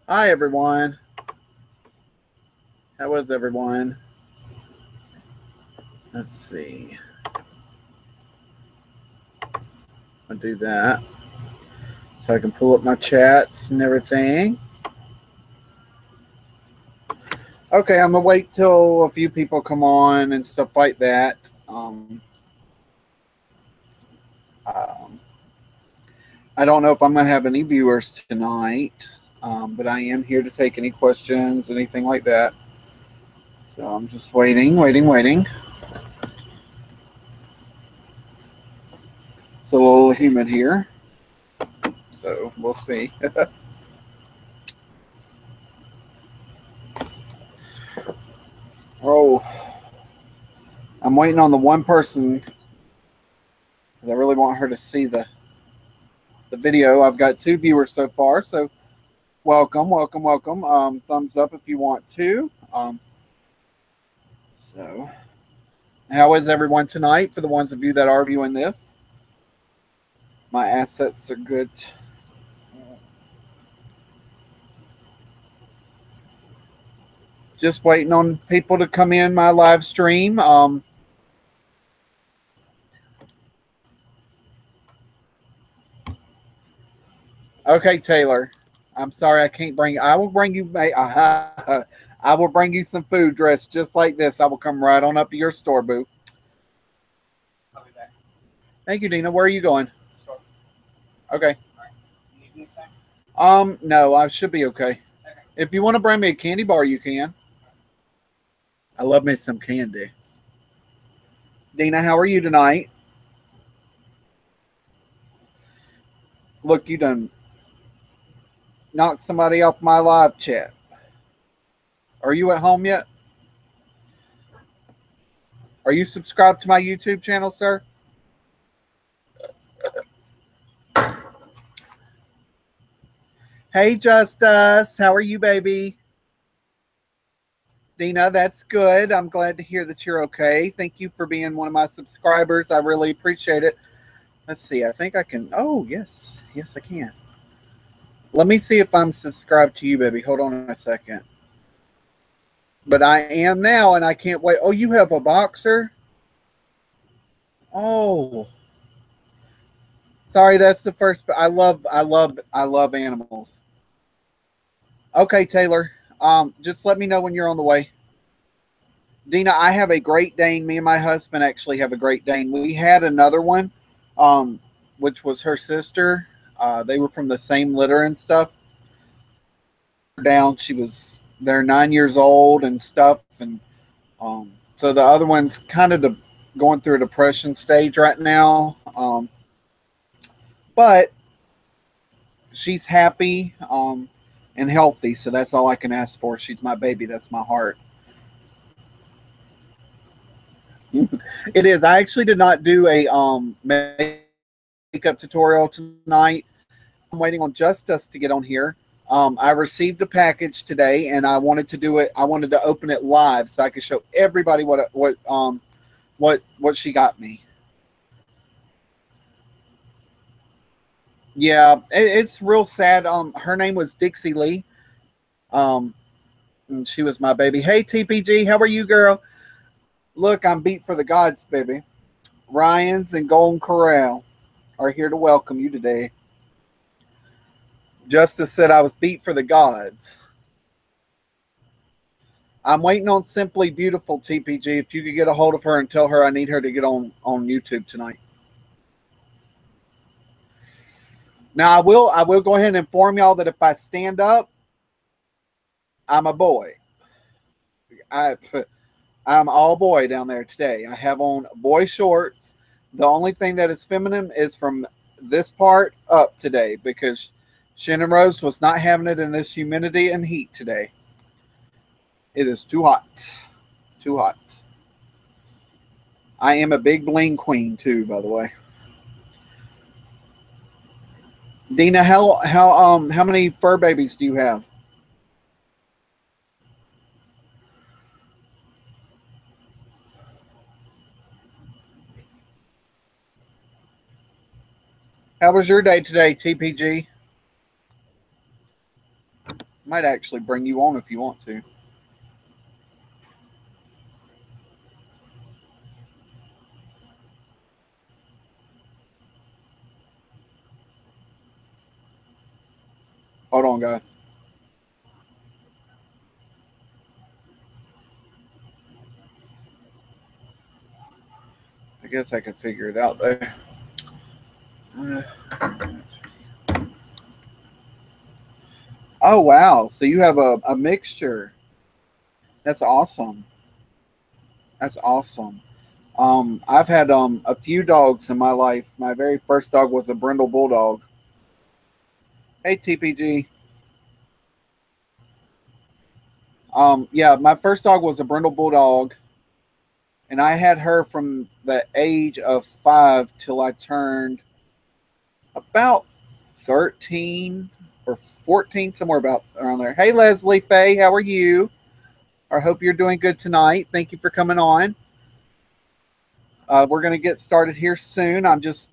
Hi, everyone. How is everyone? Let's see. I'll do that so I can pull up my chats and everything. Okay, I'm gonna wait till a few people come on and stuff like that. Um, I don't know if I'm gonna have any viewers tonight, but I am here to take any questions, anything like that. So I'm just waiting. It's a little humid here, so we'll see. Oh, I'm waiting on the one person because I really want her to see the video. I've got 2 viewers so far, so welcome. Thumbs up if you want to. So, how is everyone tonight? For the ones of you that are viewing this, my assets are good. Just waiting on people to come in my live stream. Okay, Taylor. I'm sorry I can't bring. I will bring you. I will bring you some food dressed just like this. I will come right on up to your store, boo. Thank you, Dina. Where are you going? Okay. No, I should be okay. If you want to bring me a candy bar, you can. I love me some candy. Dina, how are you tonight? Look, you done knocked somebody off my live chat. Are you at home yet? Are you subscribed to my YouTube channel, sir? Hey, Justice. How are you, baby? Dina, that's good. I'm glad to hear that you're okay. Thank you for being one of my subscribers. I really appreciate it. Let's see. I think I can. Oh, yes. Yes, I can. Let me see if I'm subscribed to you, baby. Hold on a second. But I am now, and I can't wait. Oh, you have a boxer? Oh, sorry. That's the first. I love animals. Okay, Taylor. Just let me know when you're on the way. Dina, I have a Great Dane. Me and my husband actually have a Great Dane. We had another one, um, which was her sister. They were from the same litter and stuff. Down, she was they're 9 years old and stuff, and so the other one's kind of going through a depression stage right now. But she's happy and healthy, so that's all I can ask for. She's my baby. That's my heart. It is. I actually did not do a makeup tutorial tonight. I'm waiting on Justice to get on here. I received a package today, and I wanted to do it. I wanted to open it live so I could show everybody what she got me. Yeah, it's real sad. Her name was Dixie Lee. Um, and she was my baby. Hey, TPG, how are you, girl? Look, I'm beat for the gods, baby. Ryan's and Golden Corral are here to welcome you today. Justice said I was beat for the gods. I'm waiting on Simply Beautiful TPG. If you could get a hold of her and tell her I need her to get on YouTube tonight. Now I will go ahead and inform y'all that if I stand up, I'm a boy. I I'm all boy down there today. I have on boy shorts. The only thing that is feminine is from this part up today because Shannon Rose was not having it in this humidity and heat today. It is too hot. Too hot. I am a big bling queen too, by the way. Dina, how many fur babies do you have? How was your day today, TPG? Might actually bring you on if you want to. Hold on, guys. I guess I could figure it out there. Oh, wow. So you have a mixture. That's awesome. That's awesome. I've had a few dogs in my life. My very first dog was a brindle bulldog. Hey, TPG. Yeah, my first dog was a brindle bulldog, and I had her from the age of 5 till I turned about 13 or 14, somewhere about around there. Hey, Leslie Faye, how are you? I hope you're doing good tonight. Thank you for coming on. We're going to get started here soon. I'm just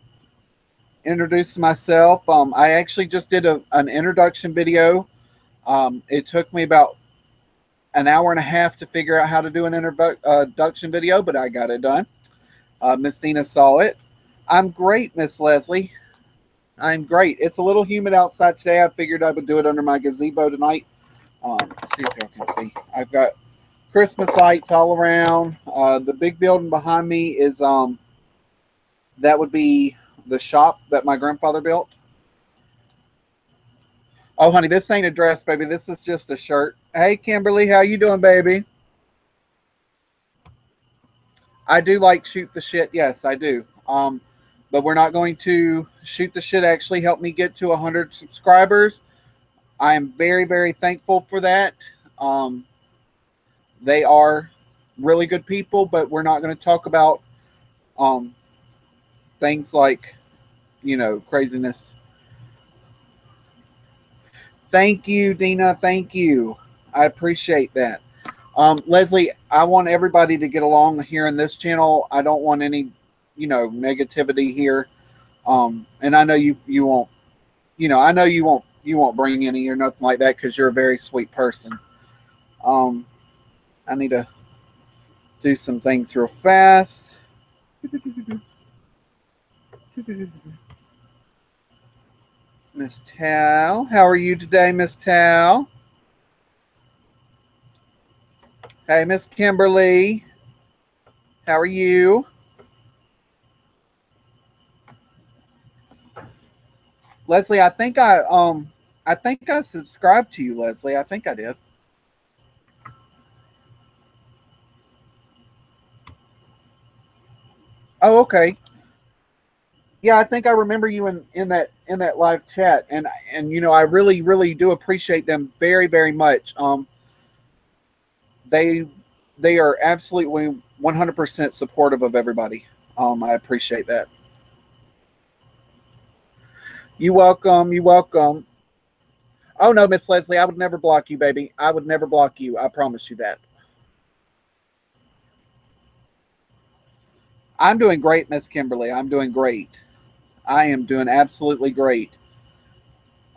introducing myself. I actually just did an introduction video. It took me about an hour and a half to figure out how to do an introduction video, but I got it done. Miss Dina saw it. I'm great, Miss Leslie. I'm great. It's a little humid outside today. I figured I would do it under my gazebo tonight. Let's see if y'all can see. I've got Christmas lights all around. The big building behind me is that would be the shop that my grandfather built. Oh, honey, this ain't a dress, baby. This is just a shirt. Hey, Kimberly, how you doing, baby? I do like shoot the shit. Yes, I do. But we're not going to shoot the shit. Actually, help me get to 100 subscribers. I am very, very thankful for that. They are really good people, but we're not going to talk about things like, craziness. Thank you, Dina. Thank you. I appreciate that. Leslie, I want everybody to get along here in this channel. I don't want any, negativity here. And I know you won't, I know you won't bring any or nothing like that because you're a very sweet person. I need to do some things real fast. Miss Tal, how are you today, Miss Tal? Hey, Miss Kimberly, how are you? Leslie, I think I subscribed to you, Leslie. I think I did. Oh, okay. Yeah, I think I remember you in that live chat, and I really really do appreciate them very very much. They they are absolutely 100% supportive of everybody. I appreciate that. You welcome. You welcome. Oh no, Miss Leslie, I would never block you, baby. I would never block you. I promise you that. I'm doing great, Miss Kimberly. I'm doing great. I am doing absolutely great.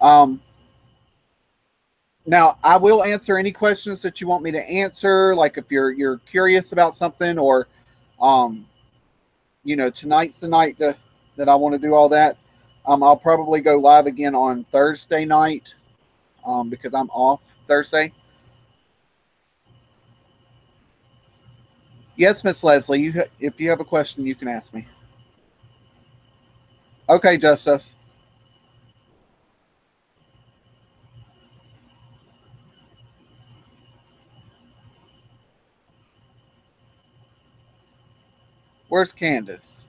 Um, Now I will answer any questions that you want me to answer. Like if you're curious about something, or um, tonight's the night that I want to do all that. I'll probably go live again on Thursday night because I'm off Thursday. Yes, Miss Leslie. If you have a question, you can ask me. Okay, Justice. Where's Candace?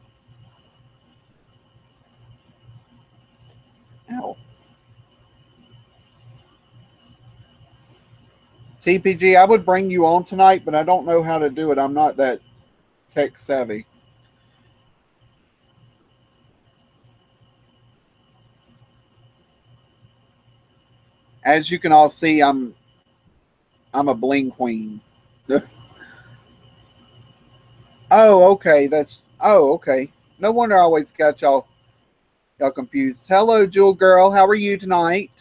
Ow. TPG, I would bring you on tonight, but I don't know how to do it. I'm not that tech savvy. As you can all see, I'm a bling queen. Oh, okay. Okay. No wonder I always got y'all confused. Hello, Jewel girl. How are you tonight?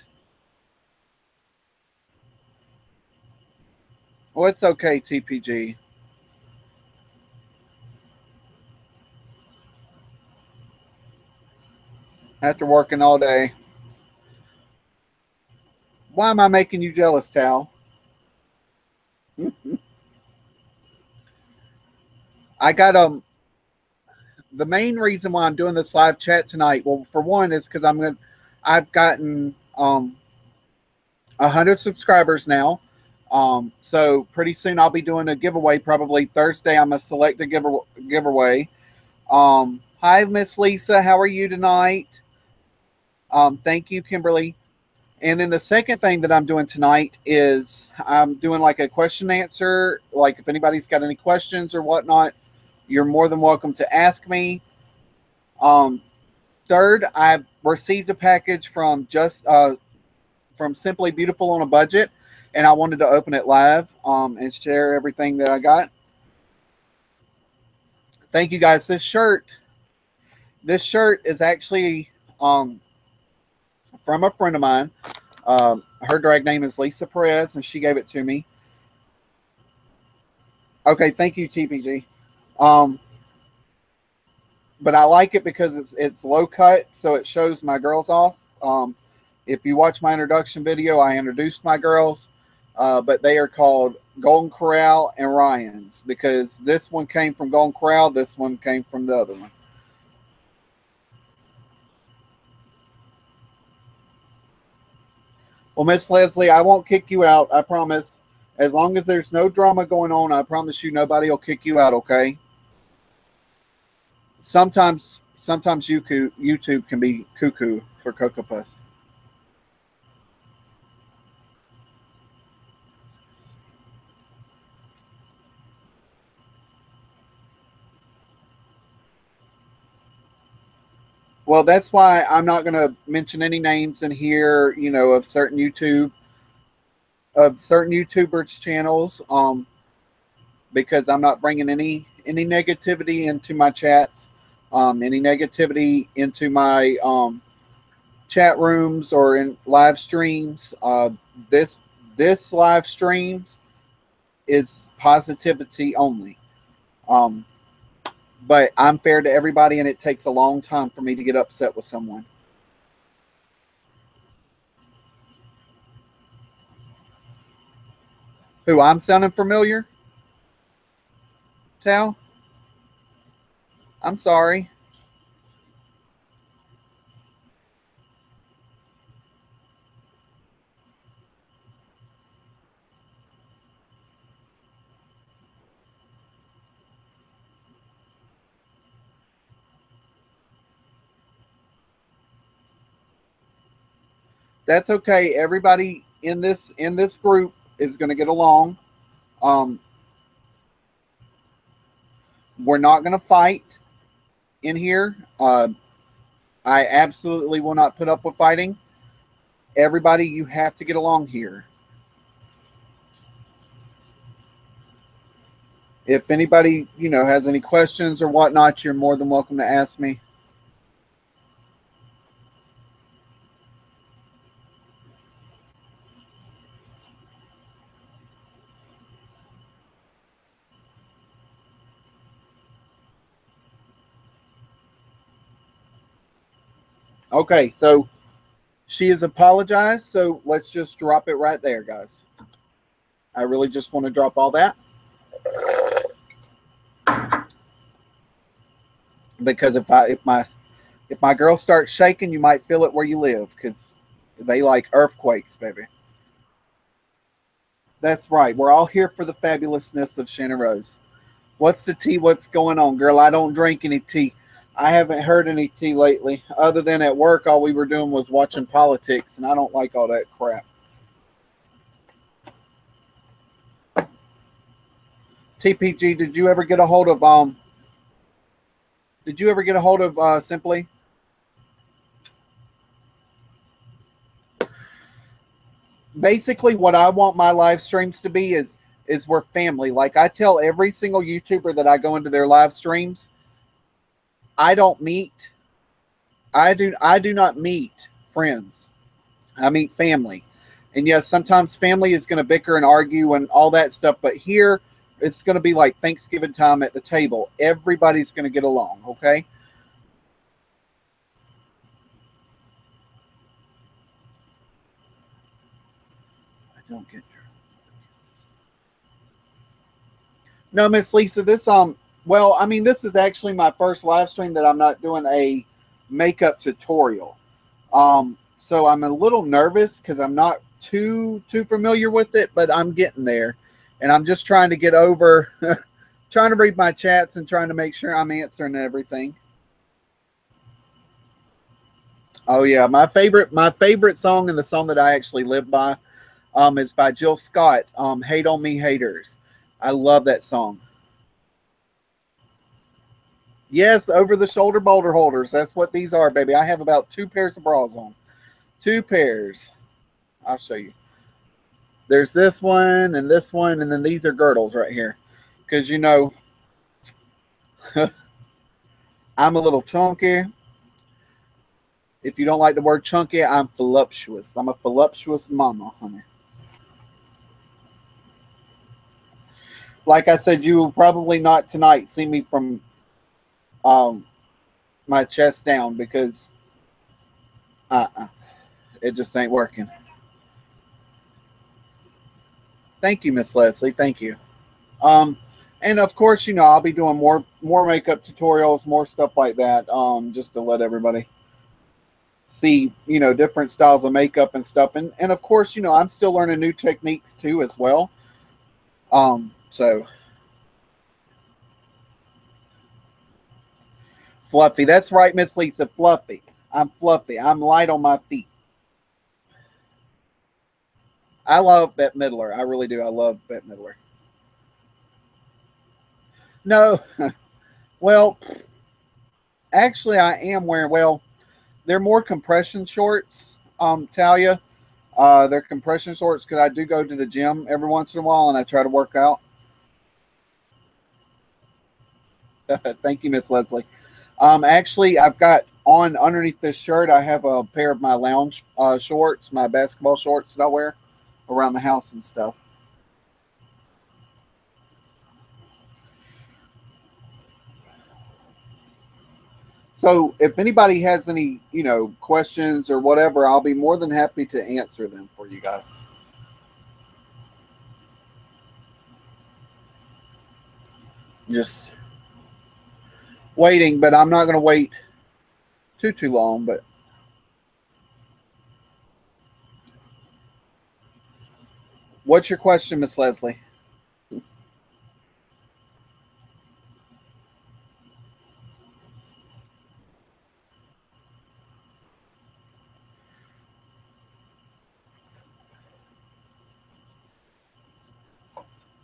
Well, it's okay, TPG. After working all day. Why am I making you jealous, Tal? I got the main reason why I'm doing this live chat tonight. Well, for one, is because I've gotten 100 subscribers now. So pretty soon I'll be doing a giveaway. Probably Thursday, I'm gonna select a giveaway. Hi, Miss Lisa. How are you tonight? Thank you, Kimberly. And then the second thing that I'm doing tonight is I'm doing like a question answer. Like if anybody's got any questions or whatnot, you're more than welcome to ask me. Um, Third, I've received a package from Simply Beautiful on a Budget, and I wanted to open it live and share everything that I got. Thank you guys. This shirt is actually from a friend of mine. Her drag name is Lisa Perez, and she gave it to me. Okay, thank you, TPG. But I like it because it's low cut, so it shows my girls off. If you watch my introduction video, I introduced my girls, but they are called Golden Corral and Ryan's because this one came from Golden Corral, this one came from the other one. Well, Miss Leslie, I won't kick you out. I promise. As long as there's no drama going on, I promise you nobody will kick you out, okay? Sometimes YouTube can be cuckoo for Cocoa Puffs. Well, that's why I'm not going to mention any names in here, of certain YouTubers channels, because I'm not bringing any negativity into my chats, any negativity into my chat rooms or in live streams. This this live streams is positivity only. Um, but I'm fair to everybody, and it takes a long time for me to get upset with someone. Who I'm sounding familiar, Tal? I'm sorry. That's okay. Everybody in this group is going to get along. Um, we're not going to fight in here. I absolutely will not put up with fighting. Everybody, you have to get along here. If anybody has any questions or whatnot, you're more than welcome to ask me. Okay, so she has apologized, so let's just drop it right there, guys. I really just want to drop all that because if my girl starts shaking, you might feel it where you live because they like earthquakes, baby. That's right. We're all here for the fabulousness of Shannon Rose. What's the tea? What's going on, girl? I don't drink any tea. I haven't heard any tea lately. Other than at work, all we were doing was watching politics, and I don't like all that crap. TPG, did you ever get a hold of Simply? Basically, what I want my live streams to be is we're family. Like I tell every single YouTuber that I go into their live streams, I don't meet I do not meet friends. I meet family. And yes, sometimes family is going to bicker and argue and all that stuff, but here it's going to be like Thanksgiving time at the table. Everybody's going to get along, okay? I don't get. No, Miss Lisa, this well, I mean, this is actually my first live stream that I'm not doing a makeup tutorial. So I'm a little nervous because I'm not too familiar with it, but I'm getting there, and I'm just trying to get over, trying to read my chats and trying to make sure I'm answering everything. Oh yeah, my favorite song and the song that I actually live by, is by Jill Scott. "Hate on Me, Haters." I love that song. Yes, over the shoulder boulder holders. That's what these are, baby. I have about two pairs of bras on. Two pairs. I'll show you. There's this one, and then these are girdles right here. Because, you know, I'm a little chunky. If you don't like the word chunky, I'm voluptuous. I'm a voluptuous mama, honey. Like I said, you will probably not tonight see me from um, my chest down because uh-uh, it just ain't working. Thank you, Miss Leslie. Thank you. Um, and of course, you know, I'll be doing more makeup tutorials, more stuff like that, just to let everybody see, you know, different styles of makeup and stuff. And of course, you know, I'm still learning new techniques too as well. So fluffy. That's right, Miss Lisa. Fluffy. I'm fluffy. I'm light on my feet. I love Bette Midler. I really do. I love Bette Midler. No, well, actually, I am wearing. Well, they're more compression shorts. Talia. They're compression shorts because I do go to the gym every once in a while and I try to work out. Thank you, Miss Leslie. Actually, I've got on underneath this shirt. I have a pair of my lounge shorts, my basketball shorts that I wear around the house and stuff. So, if anybody has any, you know, questions or whatever, I'll be more than happy to answer them for you guys. Just waiting, but I'm not going to wait too long. But what's your question, Miss Leslie?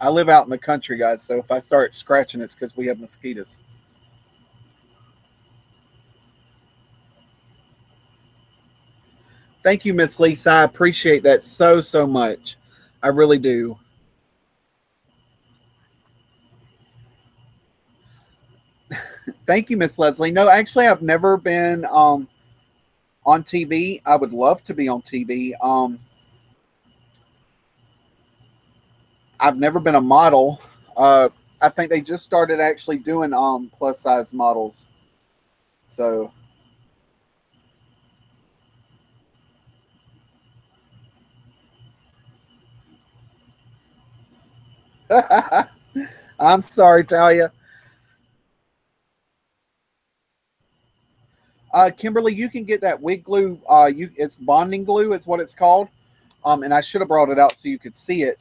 I live out in the country, guys. So if I start scratching, it's because we have mosquitoes. Thank you, Miss Lisa. I appreciate that so much. I really do. Thank you, Miss Leslie. No, actually, I've never been on TV. I would love to be on TV. I've never been a model. I think they just started actually doing plus size models. So I'm sorry, Talia. Kimberly, you can get that wig glue. It's bonding glue. It's what it's called. And I should have brought it out so you could see it.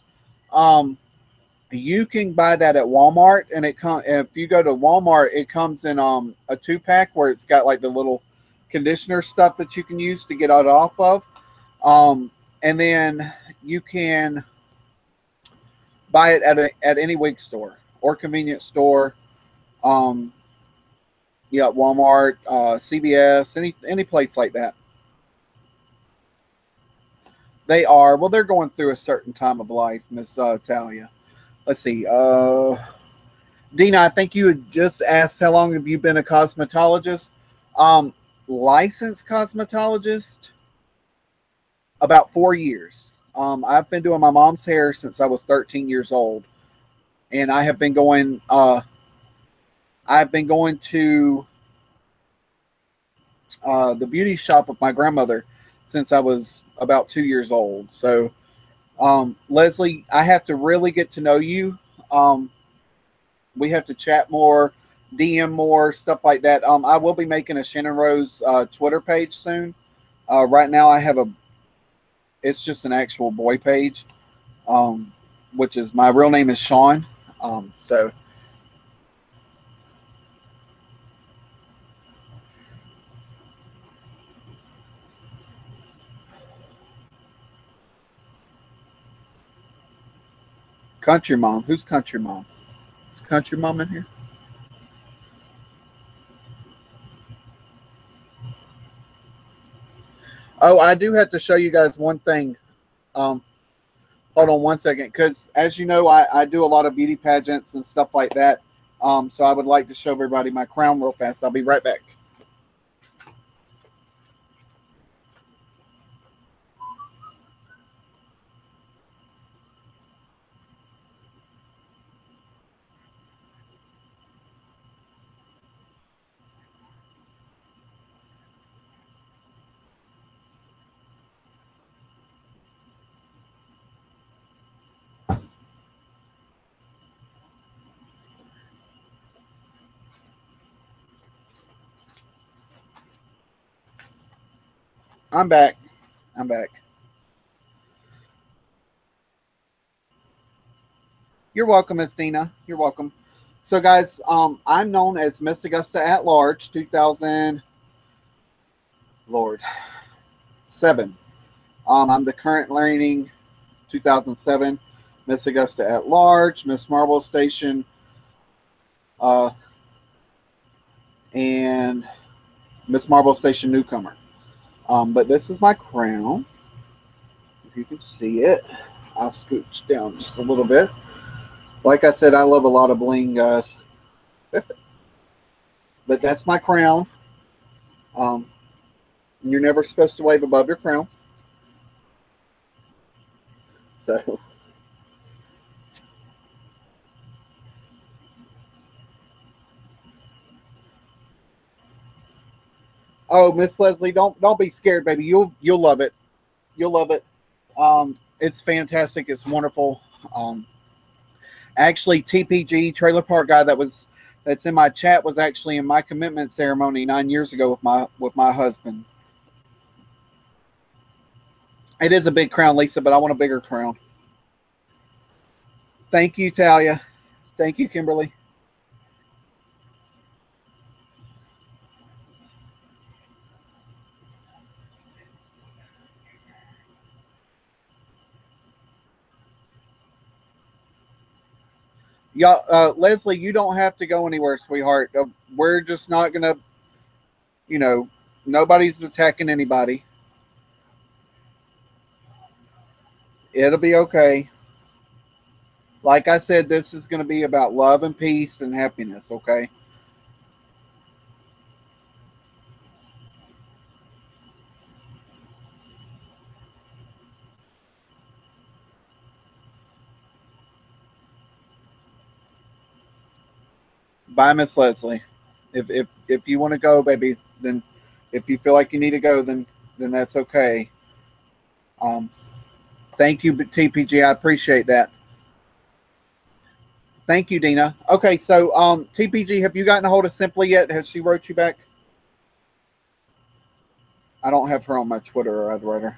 Um, you can buy that at Walmart, and it come if you go to Walmart, it comes in a 2-pack where it's got like the little conditioner stuff that you can use to get it off of. And then you can buy it at any wig store or convenience store. Um, yeah, Walmart, CVS, any place like that. They are, well, they're going through a certain time of life, Miss Talia. Let's see. Dina, I think you had just asked how long have you been a cosmetologist? Licensed cosmetologist, about 4 years. I've been doing my mom's hair since I was 13 years old, and I have been going. I've been going to the beauty shop with my grandmother since I was about 2 years old. So, Leslie, I have to really get to know you. We have to chat more, DM more, stuff like that. I will be making a Shannon Rose Twitter page soon. Right now, I have it's just an actual boy page, which is my real name is Sean. So Country Mom. Who's Country Mom? Is Country Mom in here? Oh, I do have to show you guys one thing. Um, Hold on one second, because as you know, I do a lot of beauty pageants and stuff like that. So I would like to show everybody my crown real fast. I'll be right back. I'm back. I'm back. You're welcome, Miss Dina. You're welcome. So, guys, I'm known as Miss Augusta at Large, 2000, Lord, 7. I'm the current reigning 2007 Miss Augusta at Large, Miss Marble Station, uh, and Miss Marble Station newcomer. But this is my crown. If you can see it, I'll scooch down just a little bit. Like I said, I love a lot of bling, guys. But that's my crown. You're never supposed to wave above your crown. So, oh, Miss Leslie, don't be scared, baby. You'll love it. You'll love it. It's fantastic. It's wonderful. Actually, TPG Trailer Park guy that's in my chat was actually in my commitment ceremony 9 years ago with my husband. It is a big crown, Lisa, but I want a bigger crown. Thank you, Talia. Thank you, Kimberly. Y'all, Leslie, you don't have to go anywhere, sweetheart. We're just not gonna, you know, nobody's attacking anybody. It'll be okay. Like I said, this is going to be about love and peace and happiness, okay? Bye, Miss Leslie. If you want to go, baby, then if you feel like you need to go, then that's okay. Um, Thank you, TPG. I appreciate that. Thank you, Dina. Okay, so TPG, have you gotten a hold of Simply yet? Has she wrote you back? I don't have her on my Twitter, or I'd write her.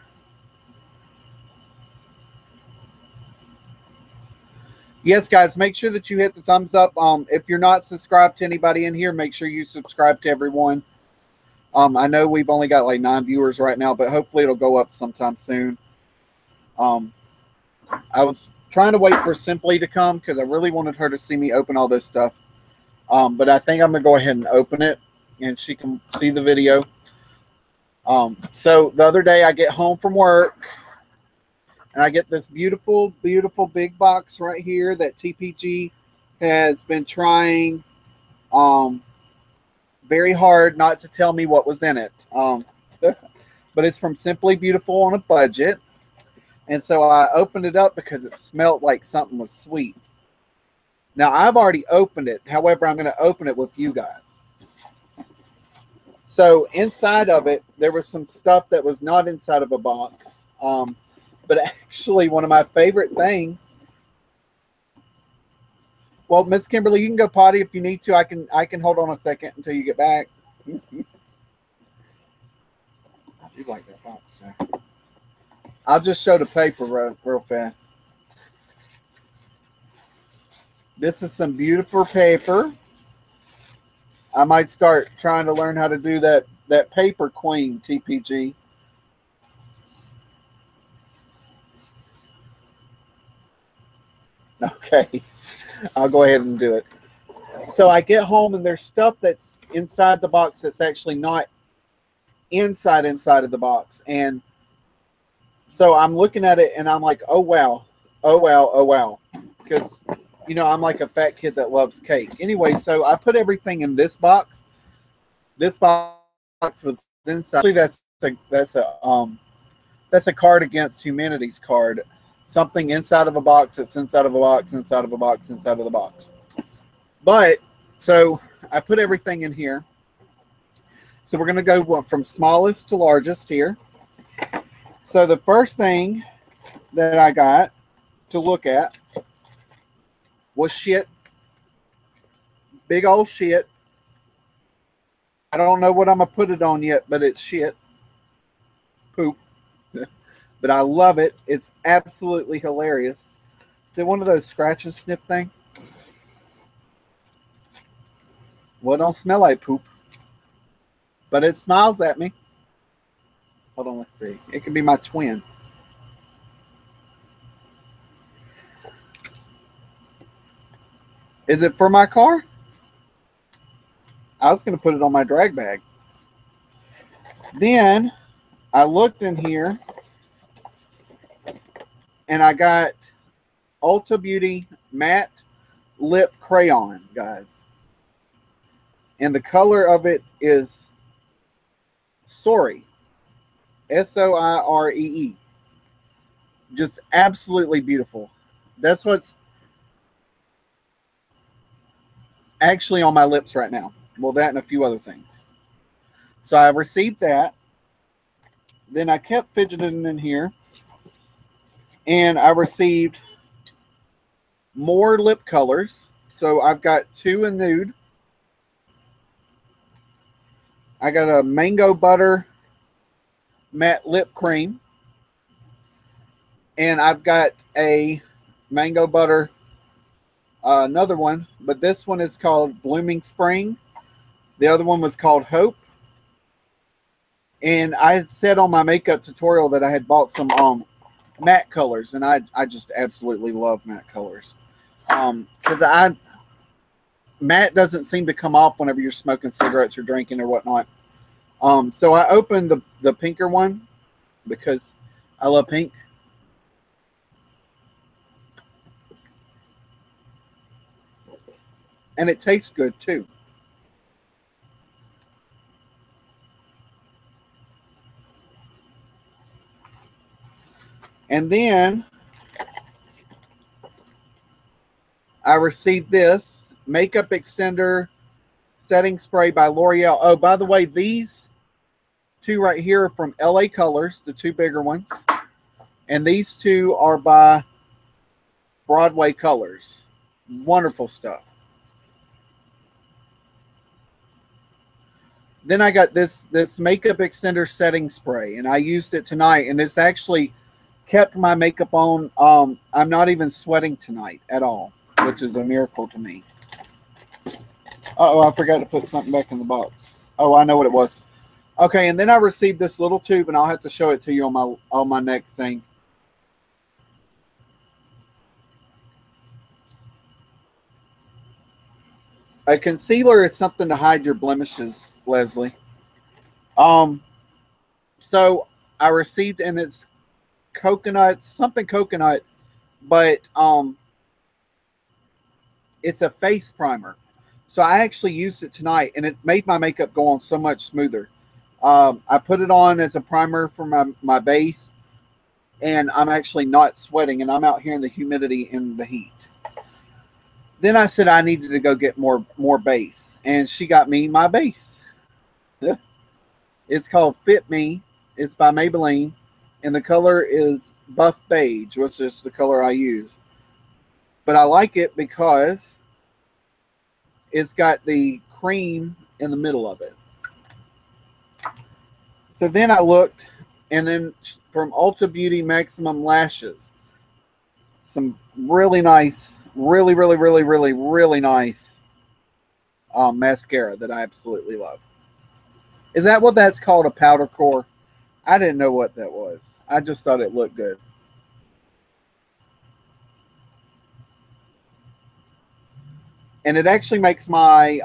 Yes, guys, make sure that you hit the thumbs up. If you're not subscribed to anybody in here, make sure you subscribe to everyone. I know we've only got like 9 viewers right now, but hopefully it'll go up sometime soon. I was trying to wait for Simply to come because I really wanted her to see me open all this stuff. But I think I'm going to go ahead and open it and she can see the video. So the other day I get home from work and I get this beautiful, beautiful big box right here that TPG has been trying very hard not to tell me what was in it. But it's from Simply Beautiful on a Budget. And so I opened it up because it smelled like something was sweet. Now, I've already opened it. However, I'm going to open it with you guys. So inside of it, there was some stuff that was not inside of a box. But actually, one of my favorite things. Well, Miss Kimberly, you can go potty if you need to. I can hold on a second until you get back. I do like that box there. I'll just show the paper real fast. This is some beautiful paper. I might start trying to learn how to do that paper queen, TPG. Okay, I'll go ahead and do it. So I get home and there's stuff that's inside the box that's actually not inside of the box. And so I'm looking at it and I'm like, oh, wow. Oh, wow. Oh, wow. Because, you know, I'm like a fat kid that loves cake. Anyway, so I put everything in this box. This box was inside. Actually, that's a Card Against Humanity's card. Something inside of a box that's inside of a box, inside of a box, inside of the box. But, so I put everything in here. So we're going to go from smallest to largest here. So the first thing that I got to look at was shit. Big old shit. I don't know what I'm going to put it on yet, but it's shit. Poop. But I love it. It's absolutely hilarious. Is it one of those scratch and sniff things? Well, it don't smell like poop. But it smiles at me. Hold on, let's see. It could be my twin. Is it for my car? I was going to put it on my drag bag. Then I looked in here and I got Ulta Beauty Matte Lip Crayon, guys. And the color of it is Sorry. Soiree. Just absolutely beautiful. That's what's actually on my lips right now. Well, that and a few other things. So I received that. Then I kept fidgeting in here. And I received more lip colors. So I've got 2 in nude. I got a Mango Butter Matte Lip Cream. And I've got a Mango Butter, another one. But this one is called Blooming Spring. The other one was called Hope. And I had said on my makeup tutorial that I had bought some matte colors. And I just absolutely love matte colors. Because matte doesn't seem to come off whenever you're smoking cigarettes or drinking or whatnot. So I opened the pinker one because I love pink. And it tastes good too. And then I received this Makeup Extender Setting Spray by L'Oreal. Oh, by the way, these 2 right here are from LA Colors, the 2 bigger ones. And these 2 are by Broadway Colors. Wonderful stuff. Then I got this Makeup Extender Setting Spray, and I used it tonight, and it's actually kept my makeup on. I'm not even sweating tonight at all, which is a miracle to me. Uh-oh, I forgot to put something back in the box. Oh, I know what it was. Okay, and then I received this little tube, and I'll have to show it to you on my next thing. A concealer is something to hide your blemishes, Leslie. So I received, and it's coconut, something coconut, but it's a face primer. So I actually used it tonight, and it made my makeup go on so much smoother. I put it on as a primer for my base, and I'm actually not sweating, and I'm out here in the humidity and the heat. Then I said I needed to go get more base, and she got me my base. It's called Fit Me. It's by Maybelline, and the color is buff beige, which is the color I use. But I like it because it's got the cream in the middle of it. So then I looked, and then from Ulta Beauty Maximum Lashes, some really nice, really nice mascara that I absolutely love. Is that what that's called, a powder core? I didn't know what that was. I just thought it looked good. And it actually makes my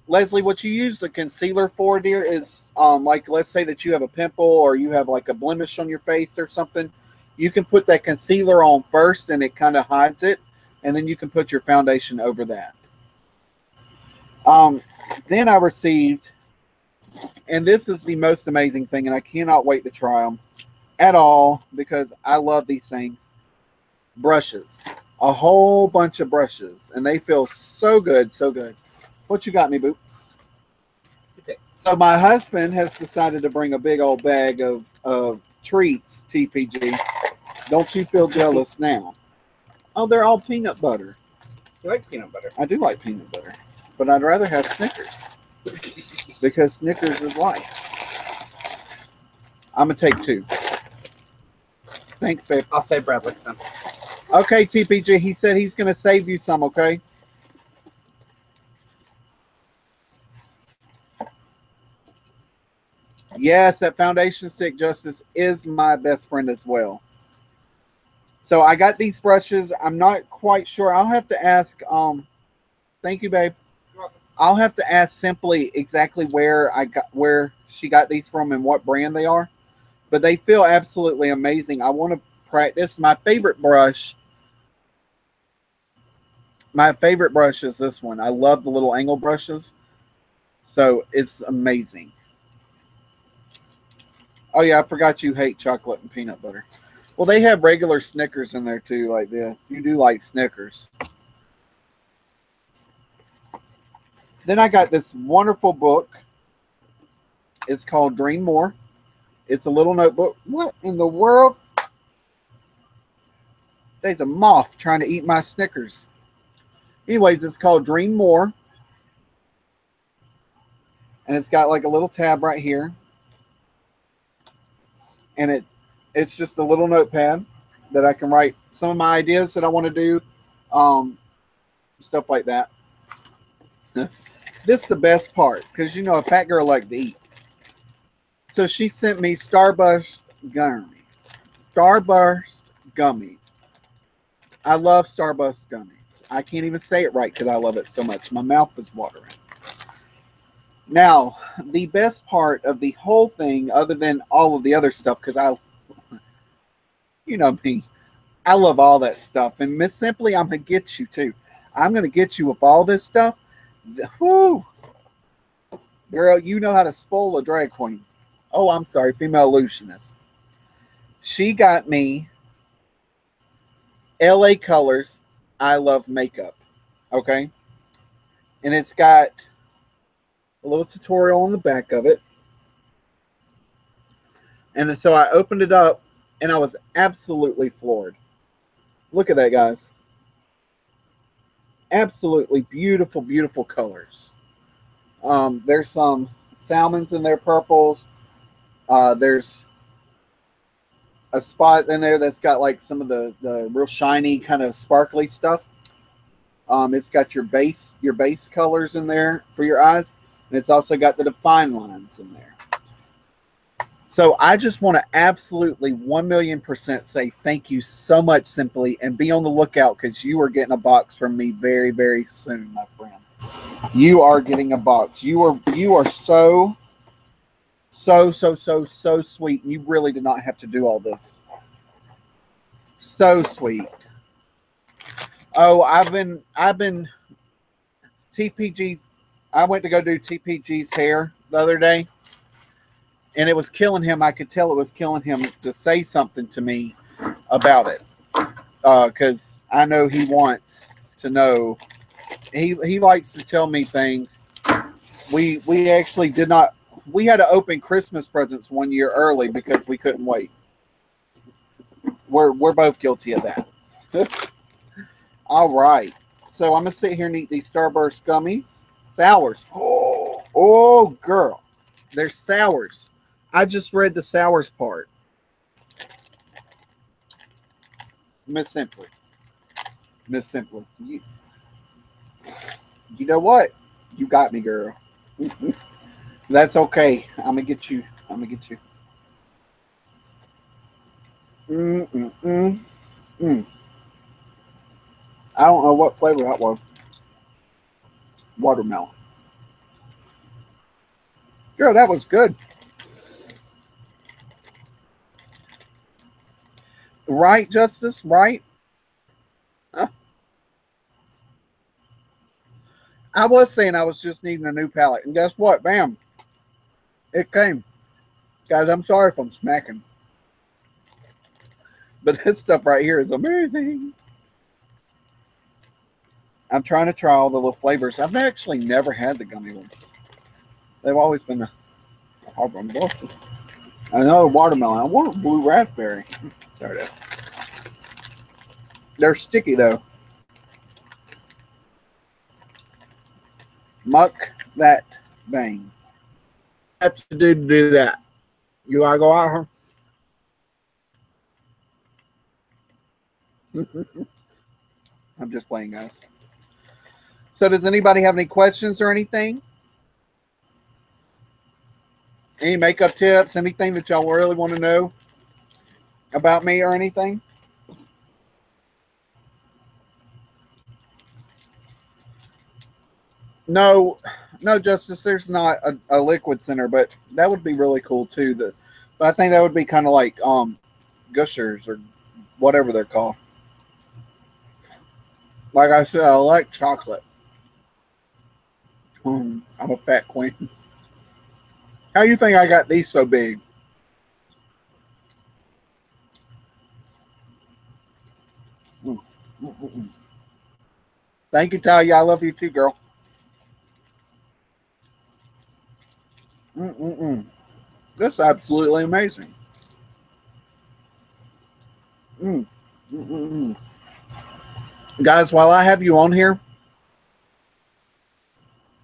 Leslie, what you use the concealer for, dear, is like, let's say that you have a pimple or you have like a blemish on your face or something. You can put that concealer on first and it kind of hides it, and then you can put your foundation over that. Then I received, and this is the most amazing thing, and I cannot wait to try them at all because I love these things. Brushes. A whole bunch of brushes, and they feel so good, so good. What you got me, Boops? Okay. So my husband has decided to bring a big old bag of treats, TPG. Don't you feel jealous now? Oh, they're all peanut butter. You like peanut butter? I do like peanut butter, but I'd rather have Snickers because Snickers is life. I'm going to take 2. Thanks, babe. I'll save Bradley some. Okay, TPG, he said he's going to save you some, okay? Yes, that foundation stick, Justice, is my best friend as well. So I got these brushes. I'm not quite sure. I'll have to ask. Thank you, babe. I'll have to ask Simply exactly where she got these from and what brand they are. But they feel absolutely amazing. I want to practice. My favorite brush is this one. I love the little angle brushes. So it's amazing. Oh yeah, I forgot you hate chocolate and peanut butter. Well, they have regular Snickers in there too, like this. You do like Snickers. Then I got this wonderful book. It's called Dream More. It's a little notebook. What in the world? There's a moth trying to eat my Snickers. Anyways, it's called Dream More. And it's got like a little tab right here. And it's just a little notepad that I can write some of my ideas that I want to do. Stuff like that. This is the best part because, you know, a fat girl like to eat. So she sent me Starburst gummies. Starburst gummies. I love Starburst gummies. I can't even say it right because I love it so much. My mouth is watering. Now, the best part of the whole thing, other than all of the other stuff, because you know me, I love all that stuff. And Miss Simply, I'm going to get you too. I'm going to get you with all this stuff. Whoo! Girl, you know how to spoil a drag queen. Oh, I'm sorry, female illusionist. She got me LA Colors I Love Makeup. Okay? And it's got a little tutorial on the back of it. And so I opened it up and I was absolutely floored. Look at that, guys. Absolutely beautiful, beautiful colors. There's some salmons in there, purples. There's a spot in there that's got like some of the real shiny kind of sparkly stuff. It's got your base colors in there for your eyes. And it's also got the defined lines in there. So I just want to absolutely 1,000,000% say thank you so much, Simply, and be on the lookout because you are getting a box from me very, very soon, my friend. You are getting a box. You are so sweet. You really did not have to do all this. So sweet. Oh, I've been TPG's. I went to go do TPG's hair the other day. and it was killing him. I could tell it was killing him to say something to me about it, because I know he wants to know. He likes to tell me things. We actually did not. We had to open Christmas presents 1 year early because we couldn't wait. We're both guilty of that. All right. So I'm gonna sit here and eat these Starburst gummies. Sours. Oh, girl. They're sours. I just read the sours part. Miss Simply. Miss Simply. You know what? You got me, girl. That's okay. I'm gonna get you. I'm gonna get you. I don't know what flavor that was. Watermelon. Girl, that was good. Right, Justice? Right? Huh? I was saying I was just needing a new palette. And guess what? Bam. It came. Guys, I'm sorry if I'm smacking. But this stuff right here is amazing. I'm trying to try all the little flavors. I've actually never had the gummy ones. They've always been a hard one. I know watermelon. I want blue raspberry. There it is. They're sticky though. Muck that bang. What to do that? You gotta go out here. I'm just playing, guys. So does anybody have any questions or anything? Any makeup tips? Anything that y'all really want to know about me or anything? No, Justice. There's not a liquid center, but that would be really cool too. But I think that would be kind of like gushers or whatever they're called. Like I said, I like chocolate. I'm a fat queen. How you think I got these so big? Thank you, Talia. I love you too, girl. This is absolutely amazing. Guys, while I have you on here,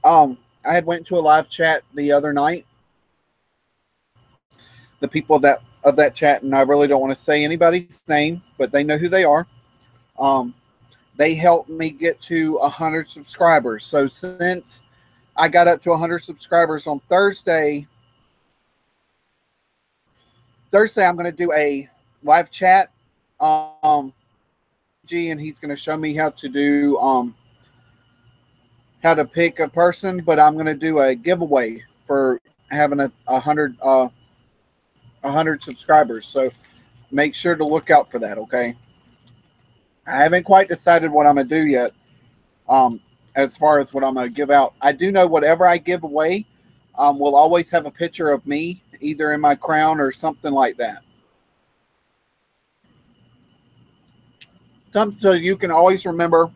I had went to a live chat the other night. The people of that chat, and I really don't want to say anybody's name, but they know who they are. They helped me get to 100 subscribers. So since I got up to 100 subscribers on Thursday, I'm going to do a live chat. And he's going to show me how to do how to pick a person, but I'm going to do a giveaway for having a 100 subscribers. So make sure to look out for that. Okay. I haven't quite decided what I'm going to do yet. As far as what I'm going to give out, I do know whatever I give away will always have a picture of me, either in my crown or something like that. Something so you can always remember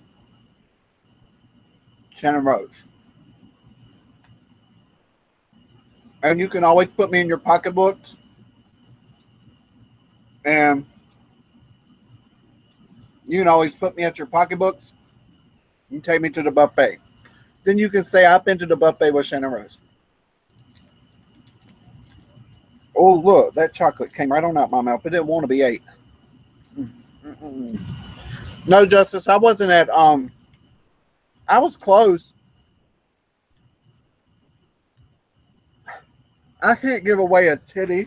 Shannon Rose. And you can always put me in your pocketbooks. And you can always put me at your pocketbooks. You can take me to the buffet. Then you can say, I've been to the buffet with Shannon Rose. Oh, look, that chocolate came right on out my mouth. It didn't want to be ate. No, Justice, I wasn't at, I was close. I can't give away a titty.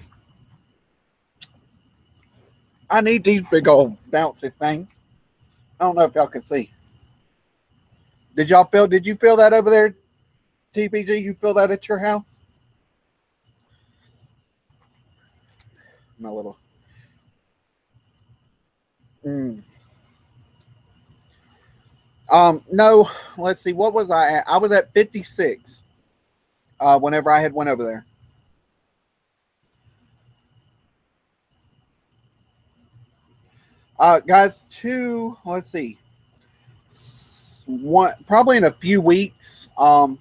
I need these big old bouncy things. I don't know if y'all can see. Did you feel that over there, TPG? You feel that at your house? My little. No, let's see. What was I at? I was at 56 whenever I had went over there. Guys, let's see, one probably in a few weeks. I'm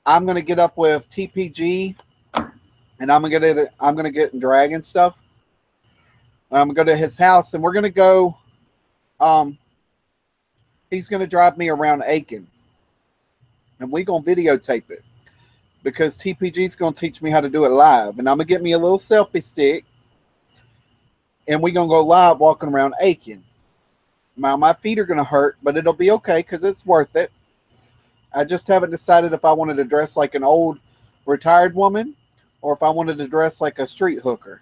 gonna get up with TPG, and I'm gonna get in dragon stuff. I'm gonna go to his house, and we're gonna go. Um, he's gonna drive me around Aiken, and we gonna videotape it because TPG's gonna teach me how to do it live, and I'm gonna get me a little selfie stick, and we gonna go live walking around Aiken. My feet are gonna hurt, but it'll be okay because it's worth it. I just haven't decided if I wanted to dress like an old retired woman or if I wanted to dress like a street hooker.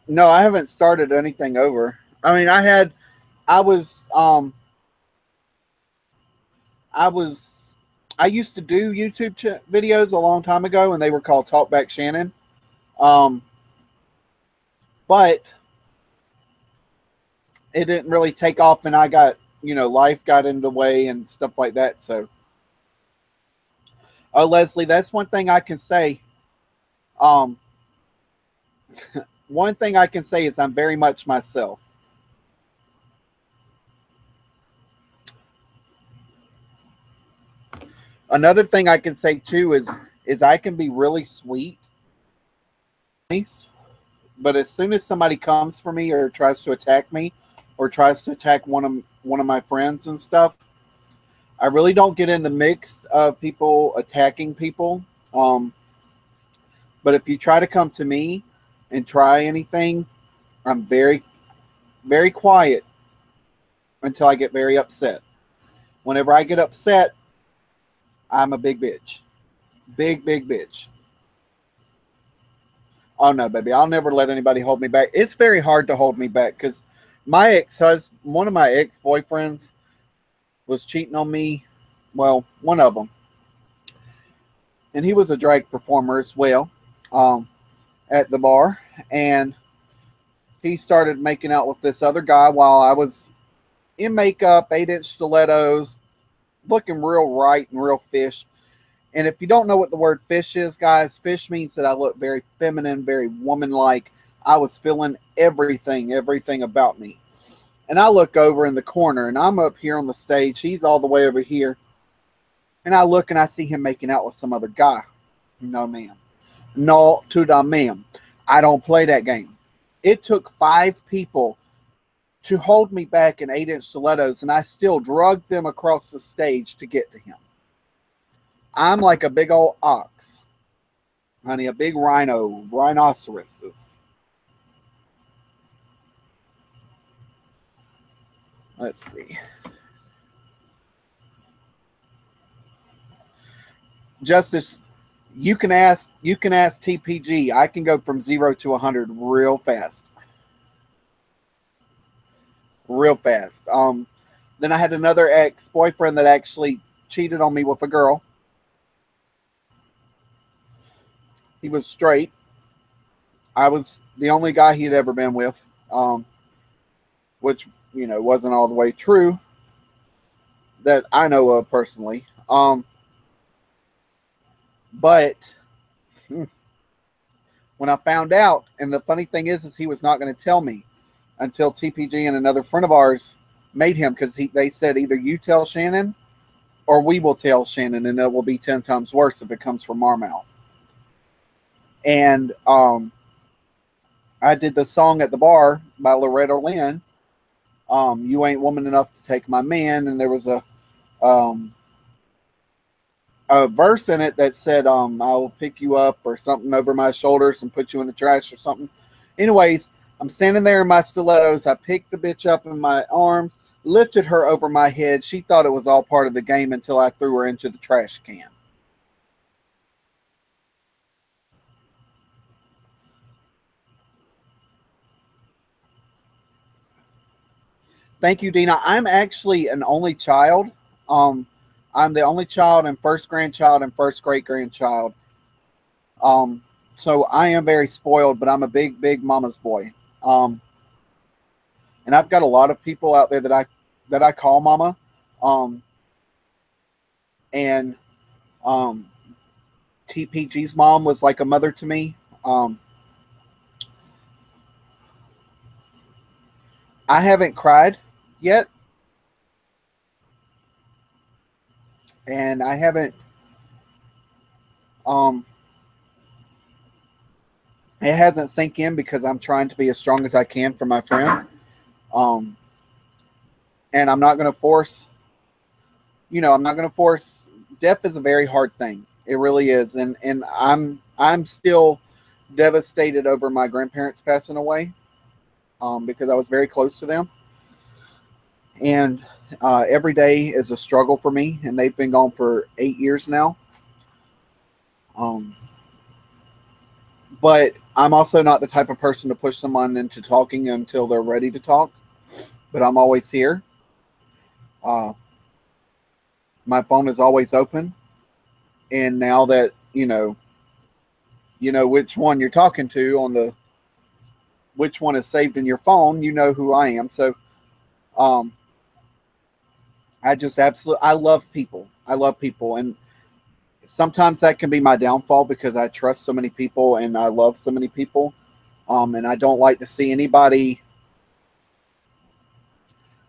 No, I haven't started anything over. I mean, I was, I was, I used to do YouTube videos a long time ago, and they were called Talkback Shannon. Um, but it didn't really take off, and I got, life got in the way and stuff like that. So, oh, Leslie, that's one thing I can say. Um, one thing I can say is I'm very much myself. Another thing I can say too is I can be really sweet, but as soon as somebody comes for me or tries to attack me or tries to attack one of my friends and stuff, I really don't get in the mix of people attacking people. Um, but if you try to come to me and try anything, I'm very, very quiet until I get very upset. Whenever I get upset, I'm a big bitch. Big, big bitch. Oh no, baby, I'll never let anybody hold me back. It's very hard to hold me back because one of my ex boyfriends, was cheating on me. Well, one of them, and he was a drag performer as well, um, at the bar, and he started making out with this other guy while I was in makeup, 8-inch stilettos, looking real right and real fish. And if you don't know what the word fish is, guys, fish means that I look very feminine, very woman-like. I was feeling everything about me. And I look over in the corner, and I'm up here on the stage. He's all the way over here. And I look, and I see him making out with some other guy. No, ma'am. No, to the ma'am. I don't play that game. It took 5 people to hold me back in 8-inch stilettos, and I still drugged them across the stage to get to him. I'm like a big old ox, honey, a big rhinoceros. Let's see. Justice, you can ask TPG. I can go from 0 to 100 real fast. Real fast. Then I had another ex-boyfriend that actually cheated on me with a girl. He was straight. I was the only guy he had ever been with, which, wasn't all the way true that I know of personally. But when I found out, and the funny thing is he was not going to tell me until TPG and another friend of ours made him, because they said either you tell Shannon or we will tell Shannon, and it will be 10 times worse if it comes from our mouth. And I did the song at the bar by Loretta Lynn, You Ain't Woman Enough to Take My Man, and there was a verse in it that said, I will pick you up or something over my shoulders and put you in the trash or something. Anyways, I'm standing there in my stilettos. I picked the bitch up in my arms, lifted her over my head. She thought it was all part of the game until I threw her into the trash can. Thank you, Dina. I'm actually an only child. Um, I'm the only child and first grandchild and first great grandchild. Um, so I am very spoiled, but I'm a big, big mama's boy. Um, and I've got a lot of people out there that I call mama. Um, And TPG's mom was like a mother to me. I haven't cried yet, and I haven't. It hasn't sunk in because I'm trying to be as strong as I can for my friend. And I'm not going to force. I'm not going to force. Death is a very hard thing. It really is, and I'm still devastated over my grandparents passing away, because I was very close to them, and every day is a struggle for me. And they've been gone for 8 years now. But I'm also not the type of person to push someone into talking until they're ready to talk. But I'm always here. My phone is always open. And now that you know which one you're talking to which one is saved in your phone, you know who I am. So I just I love people. I love people, and sometimes that can be my downfall because I trust so many people and I love so many people. And I don't like to see anybody.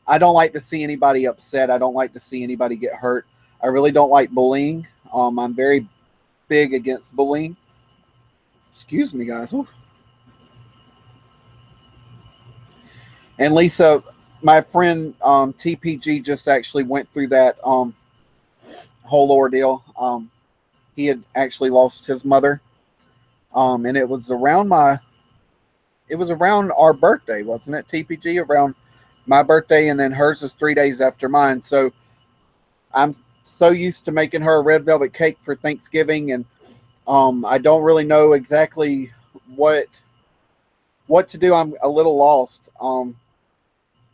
I don't like to see anybody upset. I don't like to see anybody get hurt. I really don't like bullying. I'm very big against bullying. Excuse me, guys. Ooh. And Lisa, my friend TPG just actually went through that whole ordeal. He had actually lost his mother, and it was around our birthday, wasn't it, TPG? Around my birthday, and then hers is 3 days after mine. So I'm so used to making her a red velvet cake for Thanksgiving, and I don't really know exactly what to do. I'm a little lost,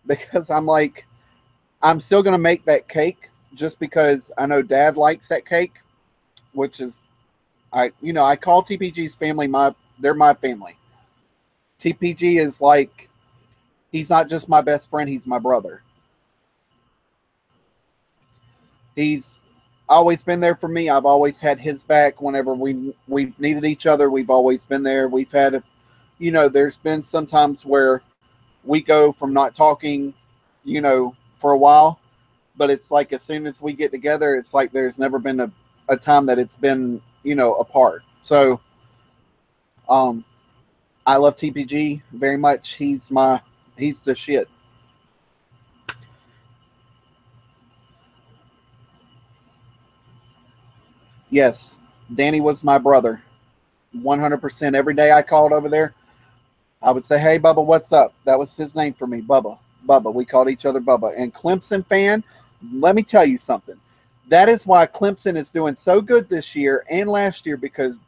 because I'm still gonna make that cake just because I know Dad likes that cake, which is I call TPG's family they're my family. TPG is like, he's not just my best friend, he's my brother. He's always been there for me. I've always had his back whenever we've needed each other. We've always been there. We've had, there's been some times where we go from not talking, for a while, but it's like as soon as we get together, it's like there's never been a time that it's been, apart. So, I love TPG very much. He's the shit. Yes, Danny was my brother. 100%. Every day I called over there, I would say, "Hey, Bubba, what's up?" That was his name for me, Bubba. Bubba. We called each other Bubba. And Clemson fan, let me tell you something. That is why Clemson is doing so good this year and last year, because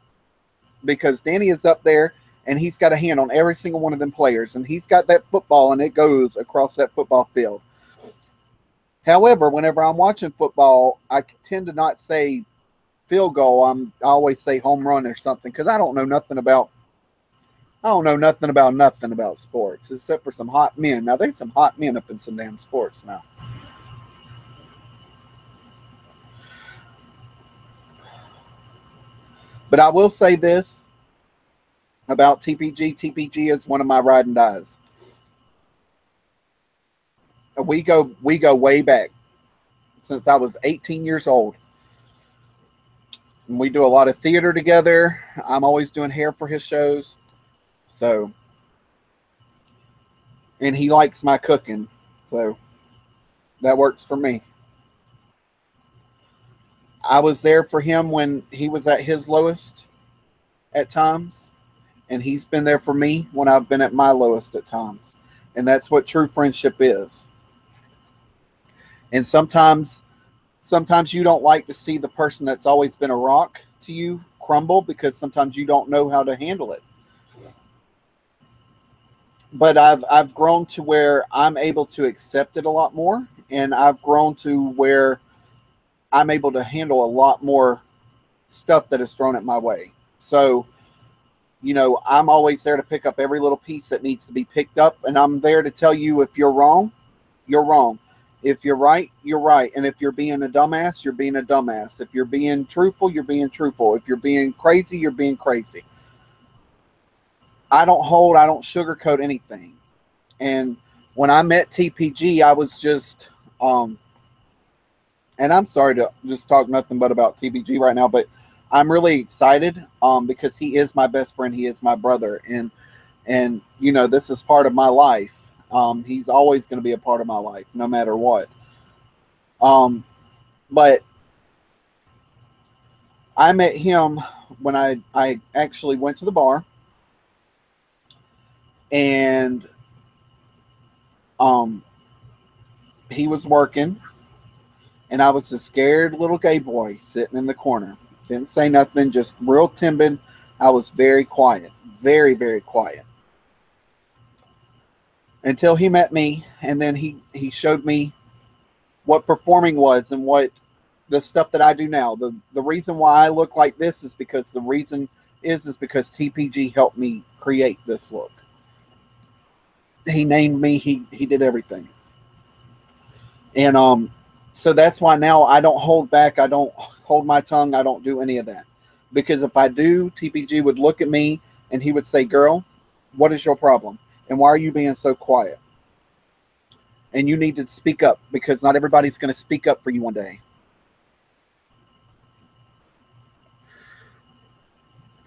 Danny is up there and he's got a hand on every single one of them players, and he's got that football and it goes across that football field. However, whenever I'm watching football, I tend to not say field goal. I always say home run or something, because I don't know nothing about nothing about sports except for some hot men. Now there's some hot men up in some damn sports now. But I will say this about TPG. TPG is one of my ride and dies. We go way back, since I was 18 years old. And we do a lot of theater together. I'm always doing hair for his shows. So, and he likes my cooking. So that works for me. I was there for him when he was at his lowest at times, and he's been there for me when I've been at my lowest at times. And that's what true friendship is. And sometimes you don't like to see the person that's always been a rock to you crumble, because sometimes you don't know how to handle it. But I've grown to where I'm able to accept it a lot more, and I've grown to where I'm able to handle a lot more stuff that is thrown at my way. So, I'm always there to pick up every little piece that needs to be picked up, and I'm there to tell you if you're wrong, you're wrong. If you're right, you're right. And if you're being a dumbass, you're being a dumbass. If you're being truthful, you're being truthful. If you're being crazy, you're being crazy. I don't sugarcoat anything. And when I met TPG, I was just, and I'm sorry to just talk nothing but about TPG right now, but I'm really excited because he is my best friend. He is my brother. And you know, this is part of my life. He's always going to be a part of my life, no matter what. But I met him when I actually went to the bar, and he was working, and I was a scared little gay boy sitting in the corner. Didn't say nothing, just real timid. I was very quiet, very, very quiet. Until he met me, and then he showed me what performing was and what the stuff that I do now. The reason why I look like this is because because TPG helped me create this look. He named me, he did everything. And so that's why now I don't hold back, I don't hold my tongue, I don't do any of that. Because if I do, TPG would look at me and he would say, "Girl, what is your problem? And why are you being so quiet? And you need to speak up, because not everybody's going to speak up for you one day."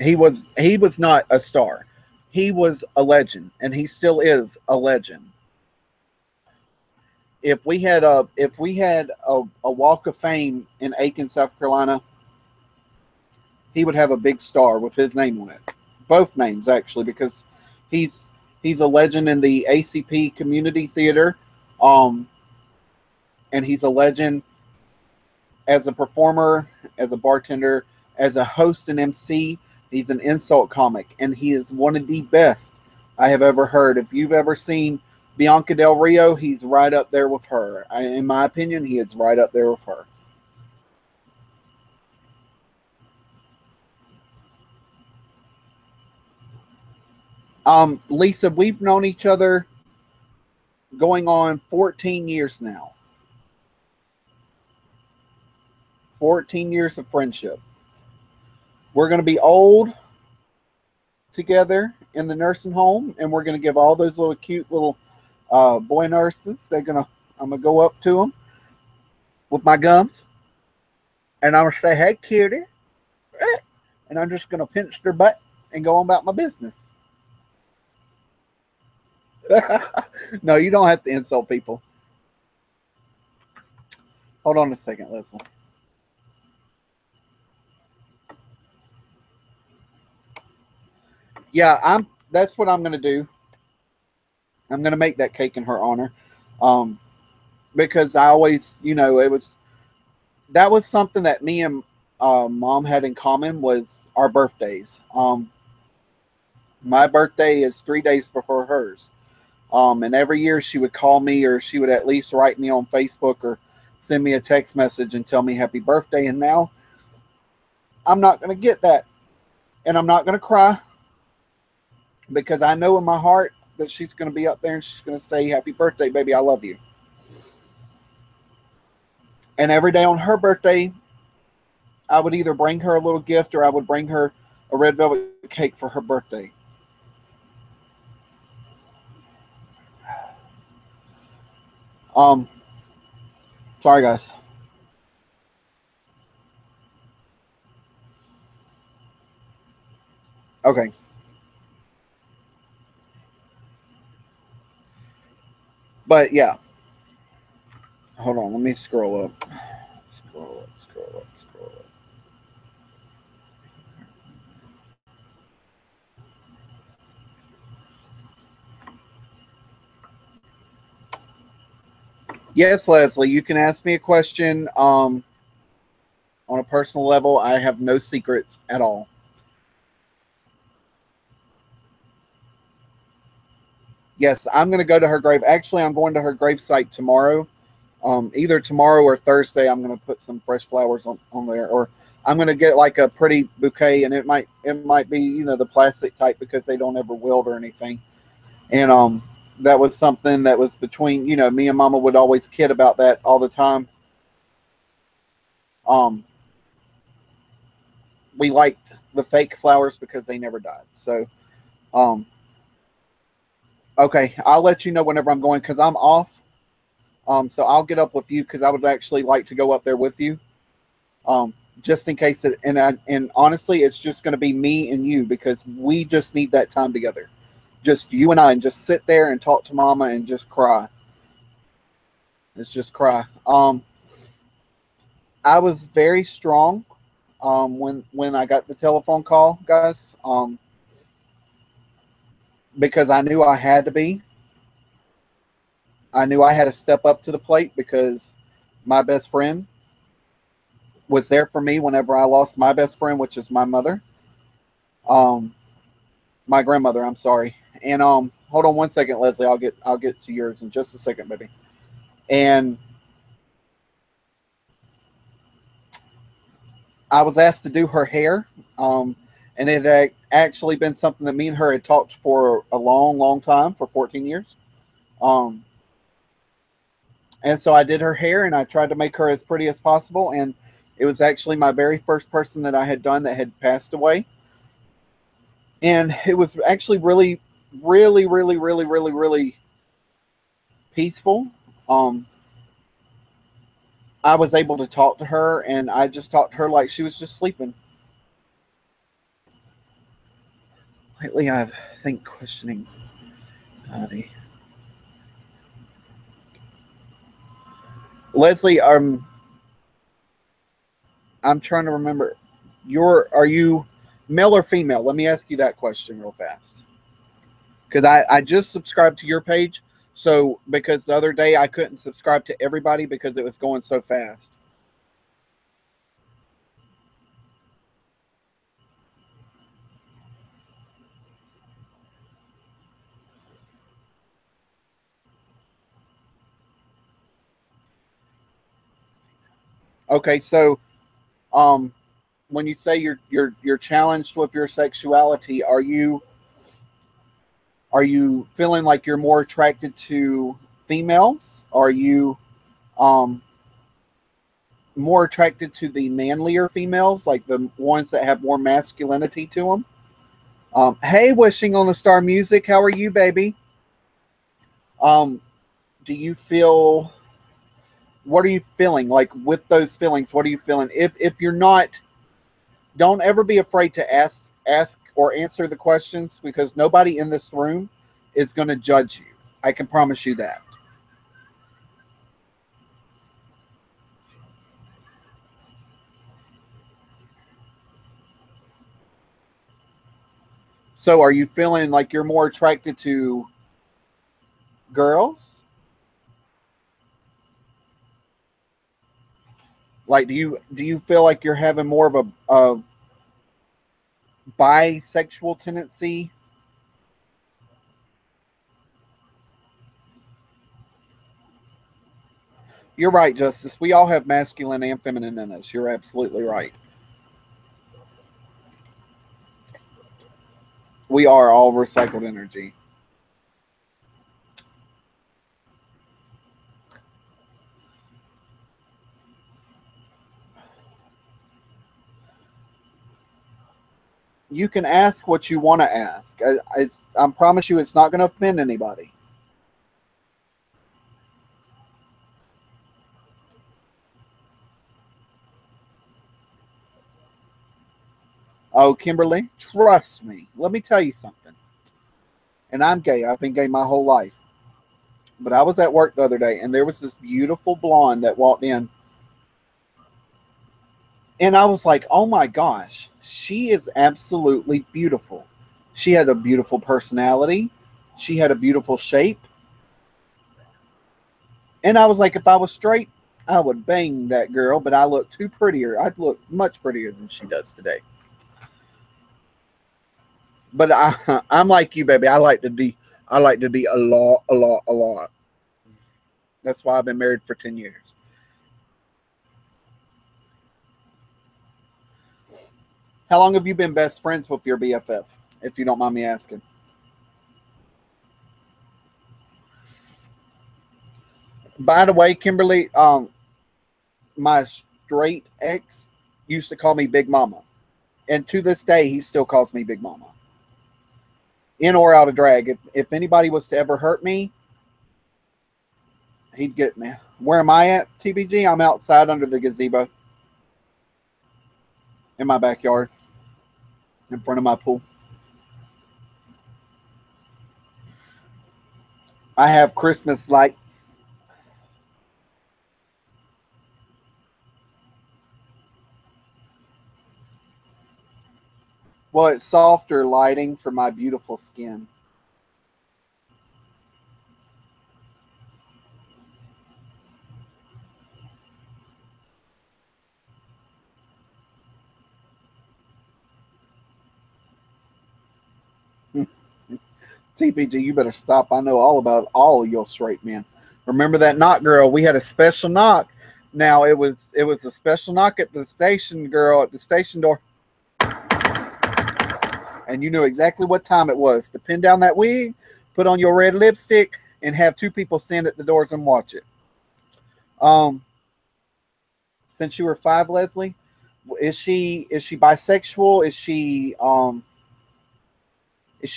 He was not a star. He was a legend, and he still is a legend. If we had a walk of fame in Aiken, South Carolina, he would have a big star with his name on it. Both names, actually, because he's he's a legend in the ACP community theater, um, and he's a legend as a performer, as a bartender, as a host and MC. He's an insult comic, and he is one of the best I have ever heard. If you've ever seen Bianca Del Rio, he's right up there with her. In my opinion, he is right up there with her. Lisa, we've known each other going on 14 years now. 14 years of friendship. We're going to be old together in the nursing home, and we're going to give all those little cute little boy nurses. I'm gonna go up to them with my gums, and I'm gonna say, "Hey, cutie," and I'm just gonna pinch their butt and go on about my business. No, you don't have to insult people. Hold on a second, Leslie. Yeah, that's what I'm gonna do. I'm gonna make that cake in her honor. Um, because I always, that was something that me and mom had in common, was our birthdays. My birthday is 3 days before hers. And every year she would call me, or she would at least write me on Facebook or send me a text message and tell me happy birthday. And now I'm not going to get that. And I'm not going to cry, because I know in my heart that she's going to be up there and she's going to say, "Happy birthday, baby. I love you." And every day on her birthday, I would either bring her a little gift, or I would bring her a red velvet cake for her birthday. Um, Sorry, guys. Okay. But yeah, hold on. Let me scroll up. Scroll up, scroll up, scroll up. Yes, Leslie, you can ask me a question on a personal level. I have no secrets at all. Yes, I'm going to go to her grave. Actually, I'm going to her grave site tomorrow. Either tomorrow or Thursday, I'm going to put some fresh flowers on there, or I'm going to get like a pretty bouquet, and it might be the plastic type, because they don't ever wilt or anything. And that was something that was between, me and Mama would always kid about that all the time. Um, we liked the fake flowers because they never died. So, um, okay, I'll let you know whenever I'm going because I'm off. So I'll get up with you because I would actually like to go up there with you. Um, just in case it, and honestly, it's just going to be me and you because we just need that time together. Just you and I, and just sit there and talk to Mama and just cry. It's just cry. I was very strong when I got the telephone call, guys, because I knew I had to be. I knew I had to step up to the plate because my best friend was there for me whenever I lost my best friend, which is my mother, um, my grandmother. I'm sorry. And hold on one second, Leslie. I'll get to yours in just a second, baby. And I was asked to do her hair, and it had actually been something that me and her had talked for a long, long time, for 14 years. Um, and so I did her hair, and I tried to make her as pretty as possible. And it was actually my very first person that I had done that had passed away, and it was actually really, really, really, really, really, really peaceful. Um, I was able to talk to her, and I just talked to her like she was just sleeping. Lately, I think questioning. Leslie, I'm trying to remember. Are you male or female? Let me ask you that question real fast. Because I just subscribed to your page. So because the other day I couldn't subscribe to everybody because it was going so fast. Okay, so um, when you say you're challenged with your sexuality, are you feeling like you're more attracted to females? Are you um more attracted to the manlier females, like the ones that have more masculinity to them? Hey, wishing on the star music. How are you, baby? Um, do you feel? What are you feeling like with those feelings? What are you feeling? If you're not, don't ever be afraid to ask or answer the questions because nobody in this room is going to judge you. I can promise you that. So, are you feeling like you're more attracted to girls? Like, do you feel like you're having more of a bisexual tendency? You're right, Justice. We all have masculine and feminine in us. You're absolutely right. We are all recycled energy. You can ask what you want to ask. I promise you, it's not going to offend anybody. Oh, Kimberly, trust me. Let me tell you something. And I'm gay. I've been gay my whole life. But I was at work the other day, and there was this beautiful blonde that walked in, and I was like, "Oh my gosh, she is absolutely beautiful. She had a beautiful personality. She had a beautiful shape." And I was like, if I was straight, I would bang that girl, but I look too prettier. I'd look much prettier than she does today. But I'm like you, baby. I like to be a lot, a lot, a lot. That's why I've been married for 10 years. How long have you been best friends with your BFF, if you don't mind me asking? By the way, Kimberly, my straight ex used to call me Big Mama. And to this day, he still calls me Big Mama. In or out of drag. If anybody was to ever hurt me, he'd get me. Where am I at, TBG? I'm outside under the gazebo in my backyard in front of my pool. I have Christmas lights. Well, it's softer lighting for my beautiful skin. TPG, you better stop. I know all about all of your straight men. Remember that knock, girl? We had a special knock. Now it was a special knock at the station, girl, at the station door. And you knew exactly what time it was to pin down that wig, put on your red lipstick, and have two people stand at the doors and watch it. Since you were 5, Leslie, is she bisexual? Is she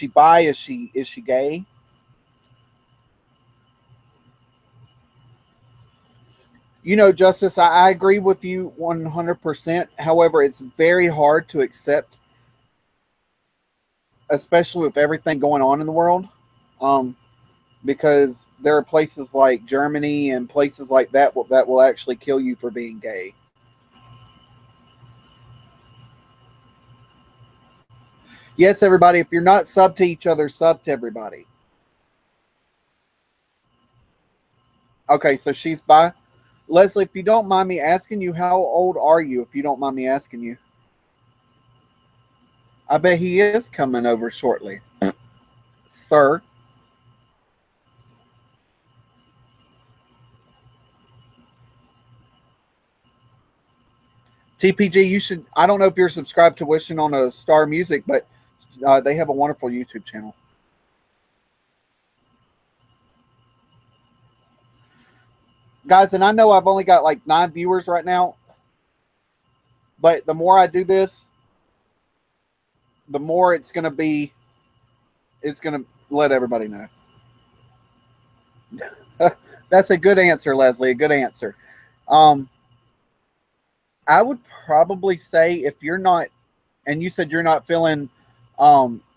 bi? Is she gay? You know, Justice, I agree with you 100%. However, it's very hard to accept, especially with everything going on in the world, because there are places like Germany and places like that will actually kill you for being gay. Yes, everybody, if you're not sub to each other, sub to everybody. Okay, so she's bi. Leslie, if you don't mind me asking you, how old are you, if you don't mind me asking you? I bet he is coming over shortly. Sir. TPG, you should, I don't know if you're subscribed to Wishing on a Star Music, but they have a wonderful YouTube channel. Guys, and I know I've only got like 9 viewers right now, but the more I do this, the more it's going to let everybody know. That's a good answer, Leslie, a good answer. I would probably say if you're not, and you said you're not feeling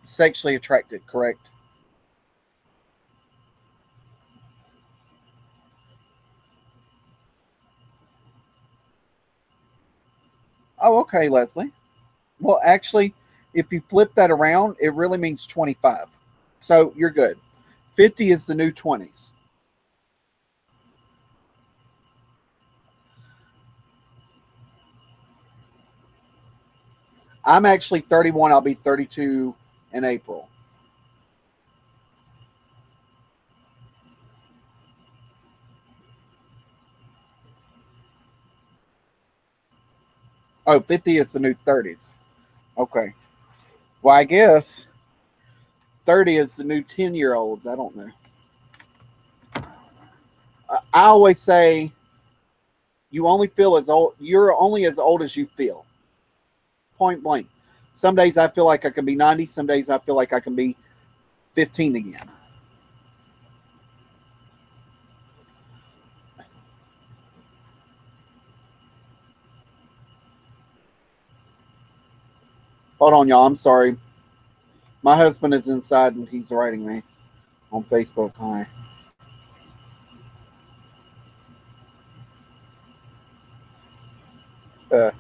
sexually attracted, correct? Oh, okay, Leslie. Well, actually, if you flip that around, it really means 25. So you're good. 50 is the new 20s. I'm actually 31. I'll be 32 in April. Oh, 50 is the new 30s. Okay. Well, I guess 30 is the new 10-year-olds. I don't know. I always say you only feel as old, you're only as old as you feel. Point blank. Some days I feel like I can be 90. Some days I feel like I can be 15 again. Hold on, y'all. I'm sorry. My husband is inside and he's writing me on Facebook. Hi. Uh,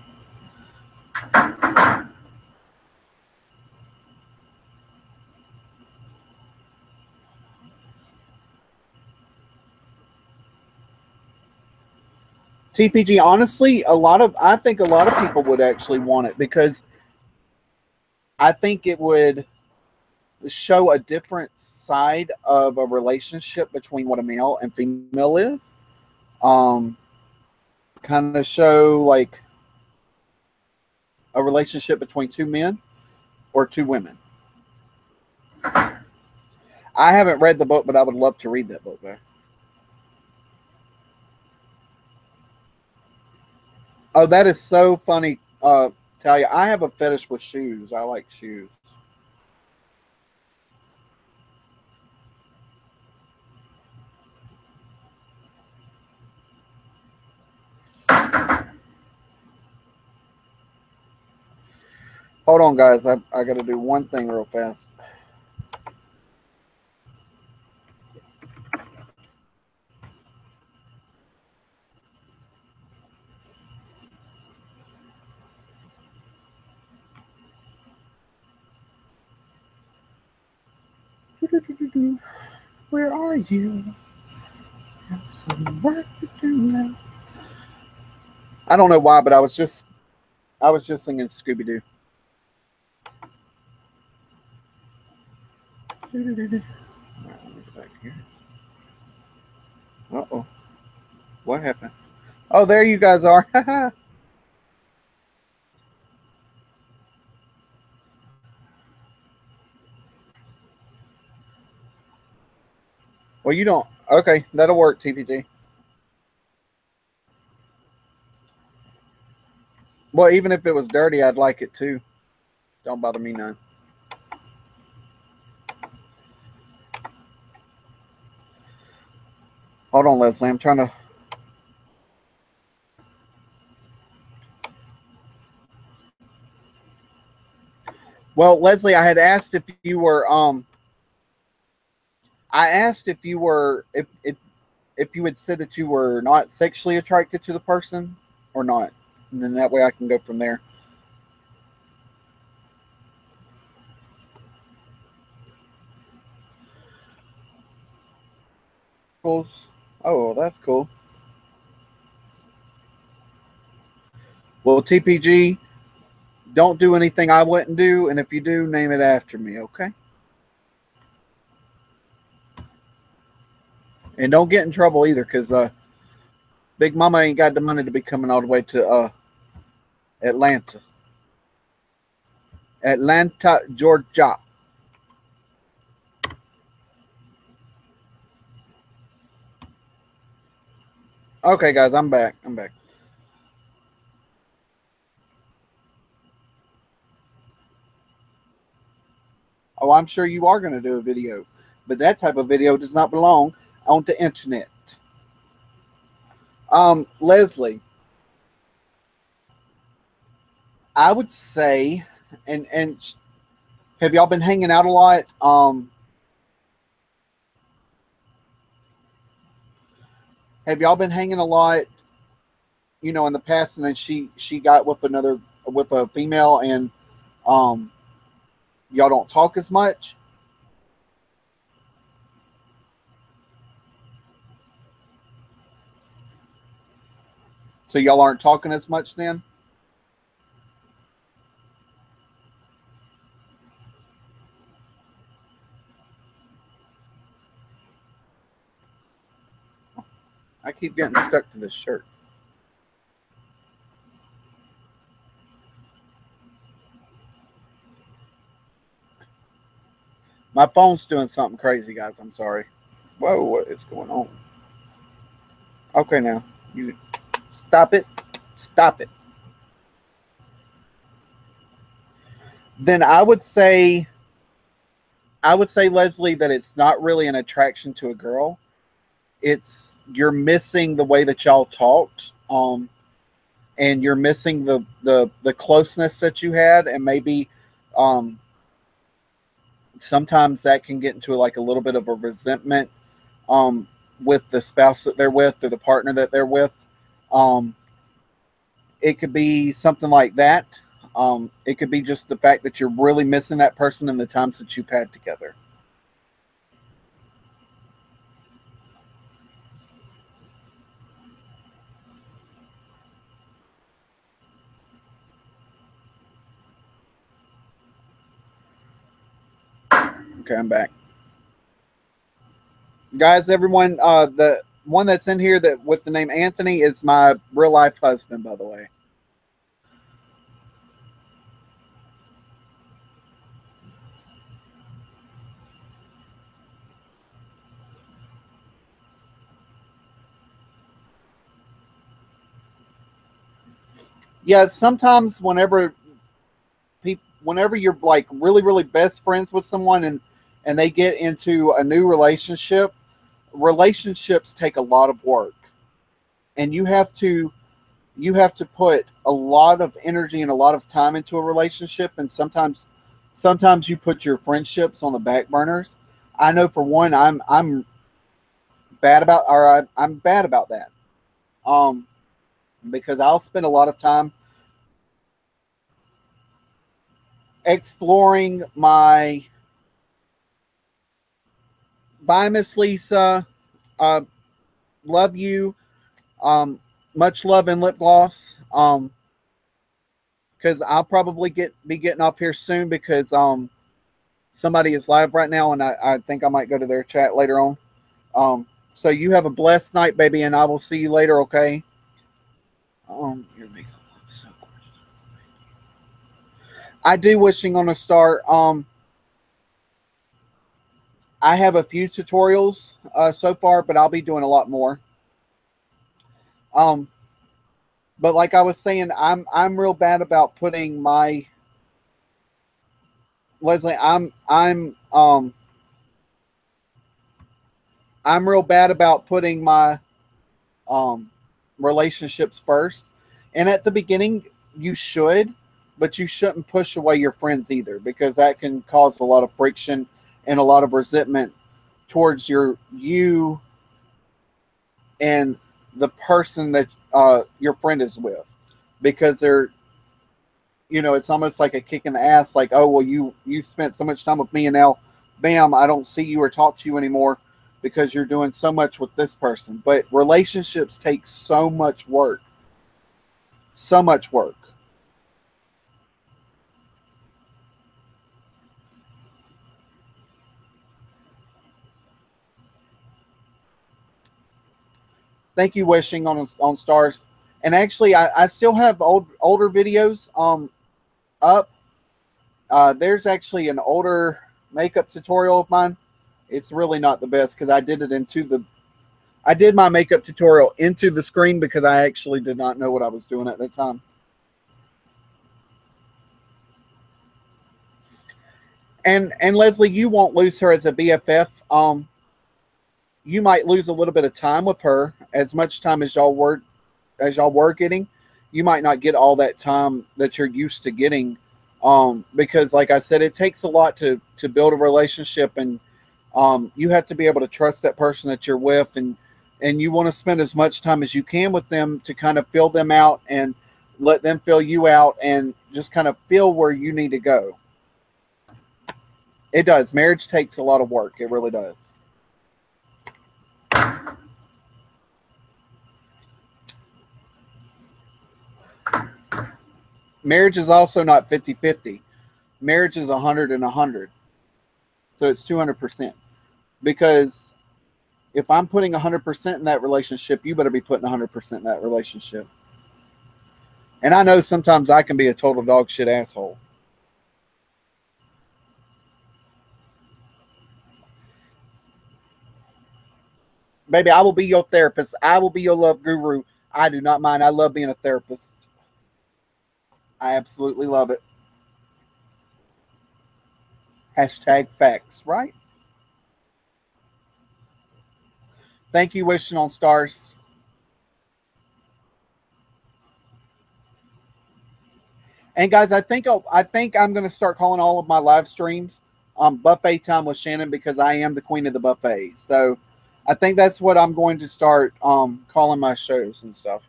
TPG, honestly, I think a lot of people would actually want it because I think it would show a different side of a relationship between what a male and female is. Kind of show like a relationship between 2 men or 2 women. I haven't read the book, but I would love to read that book, though. Oh, that is so funny. Talia, I have a fetish with shoes. I like shoes. Hold on, guys. I got to do one thing real fast. Where are you? Have some work to do now. I don't know why, but I was just singing Scooby Doo. Uh oh, what happened? Oh, there you guys are. Well, you don't. Okay, that'll work, TPG. Well, even if it was dirty, I'd like it too. Don't bother me none. Hold on, Leslie. I'm trying to. Well, Leslie, I had asked if you were. I asked if you were if you had said that you were not sexually attracted to the person or not, and then that way I can go from there. Oh, that's cool. Well, TPG, don't do anything I wouldn't do, and if you do, name it after me, okay? And don't get in trouble either, because Big Mama ain't got the money to be coming all the way to Atlanta, Atlanta, Georgia. Okay, guys, I'm back. I'm back. Oh, I'm sure you are going to do a video, but that type of video does not belong on the internet. Leslie, I would say, and have y'all been hanging out a lot? Have y'all been hanging a lot? In the past, and then she got with a female, and um, y'all don't talk as much. So y'all aren't talking as much then. I keep getting stuck to this shirt. My phone's doing something crazy, guys. I'm sorry. Whoa, what is going on? Okay, now you stop it. Stop it. Then I would say Leslie that it's not really an attraction to a girl. It's you're missing the way that y'all talked. And you're missing the closeness that you had, and maybe um sometimes that can get into like a little bit of a resentment um with the spouse that they're with or the partner that they're with. um it could be something like that. It could be just the fact that you're really missing that person in the times that you've had together. Okay, I'm back, guys. Everyone, the one that's in here that with the name Anthony is my real life husband, by the way. Yeah, sometimes whenever you're like really really best friends with someone and they get into a new relationship, relationships take a lot of work, and you have to put a lot of energy and a lot of time into a relationship, and sometimes you put your friendships on the back burners. I know for one, I'm bad about that. Um, because I'll spend a lot of time exploring my bye Miss Lisa, uh, love you, um, much love and lip gloss. Because I'll probably be getting off here soon because somebody is live right now, and I think I might go to their chat later on. So you have a blessed night, baby, and I will see you later. Okay. Your makeup looks so gorgeous. I do wishing on a star. I have a few tutorials so far, but I'll be doing a lot more. Um, but like I was saying, I'm real bad about putting my Leslie. I'm real bad about putting my um relationships first. And at the beginning, you should, but you shouldn't push away your friends either because that can cause a lot of friction and a lot of resentment towards you and the person that your friend is with, because it's almost like a kick in the ass. Like, oh well, you spent so much time with me, and now, bam, I don't see you or talk to you anymore because you're doing so much with this person. But relationships take so much work, so much work. Thank you, wishing on stars. And actually, I still have older videos up. There's actually an older makeup tutorial of mine. It's really not the best because I did my makeup tutorial into the screen because I actually did not know what I was doing at that time. And Leslie, you won't lose her as a BFF. You might lose a little bit of time with her, as much time as y'all were getting. You might not get all that time that you're used to getting, because, like I said, it takes a lot to build a relationship, and you have to be able to trust that person that you're with, and you want to spend as much time as you can with them to kind of fill them out and let them fill you out and just kind of feel where you need to go. It does. Marriage takes a lot of work. It really does. Marriage is also not 50-50. Marriage is 100 and 100. So it's 200%. Because if I'm putting 100% in that relationship, you better be putting 100% in that relationship. And I know sometimes I can be a total dog shit asshole. Baby, I will be your therapist. I will be your love guru. I do not mind. I love being a therapist. I absolutely love it. Hashtag facts, right? Thank you, wishing on stars. And guys, I think I'm going to start calling all of my live streams buffet time with Shannon because I am the queen of the buffet. So I think that's what I'm going to start calling my shows and stuff.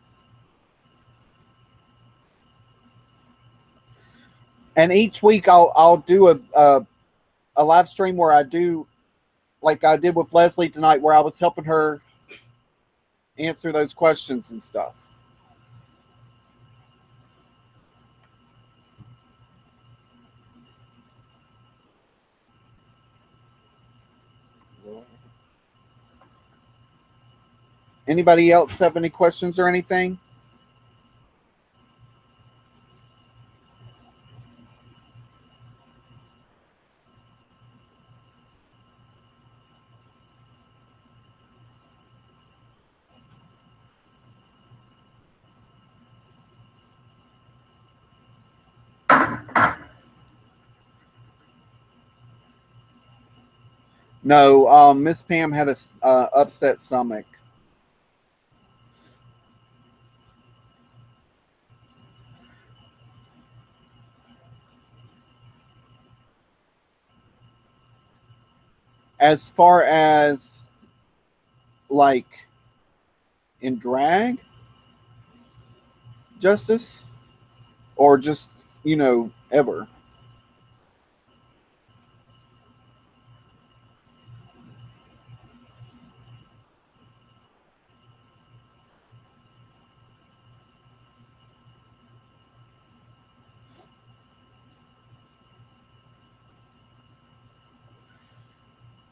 And each week I'll do a live stream where I do like I did with Leslie tonight, where I was helping her answer those questions and stuff. Anybody else have any questions or anything? No, Miss Pam had a upset stomach. As far as like in drag justice, or just ever.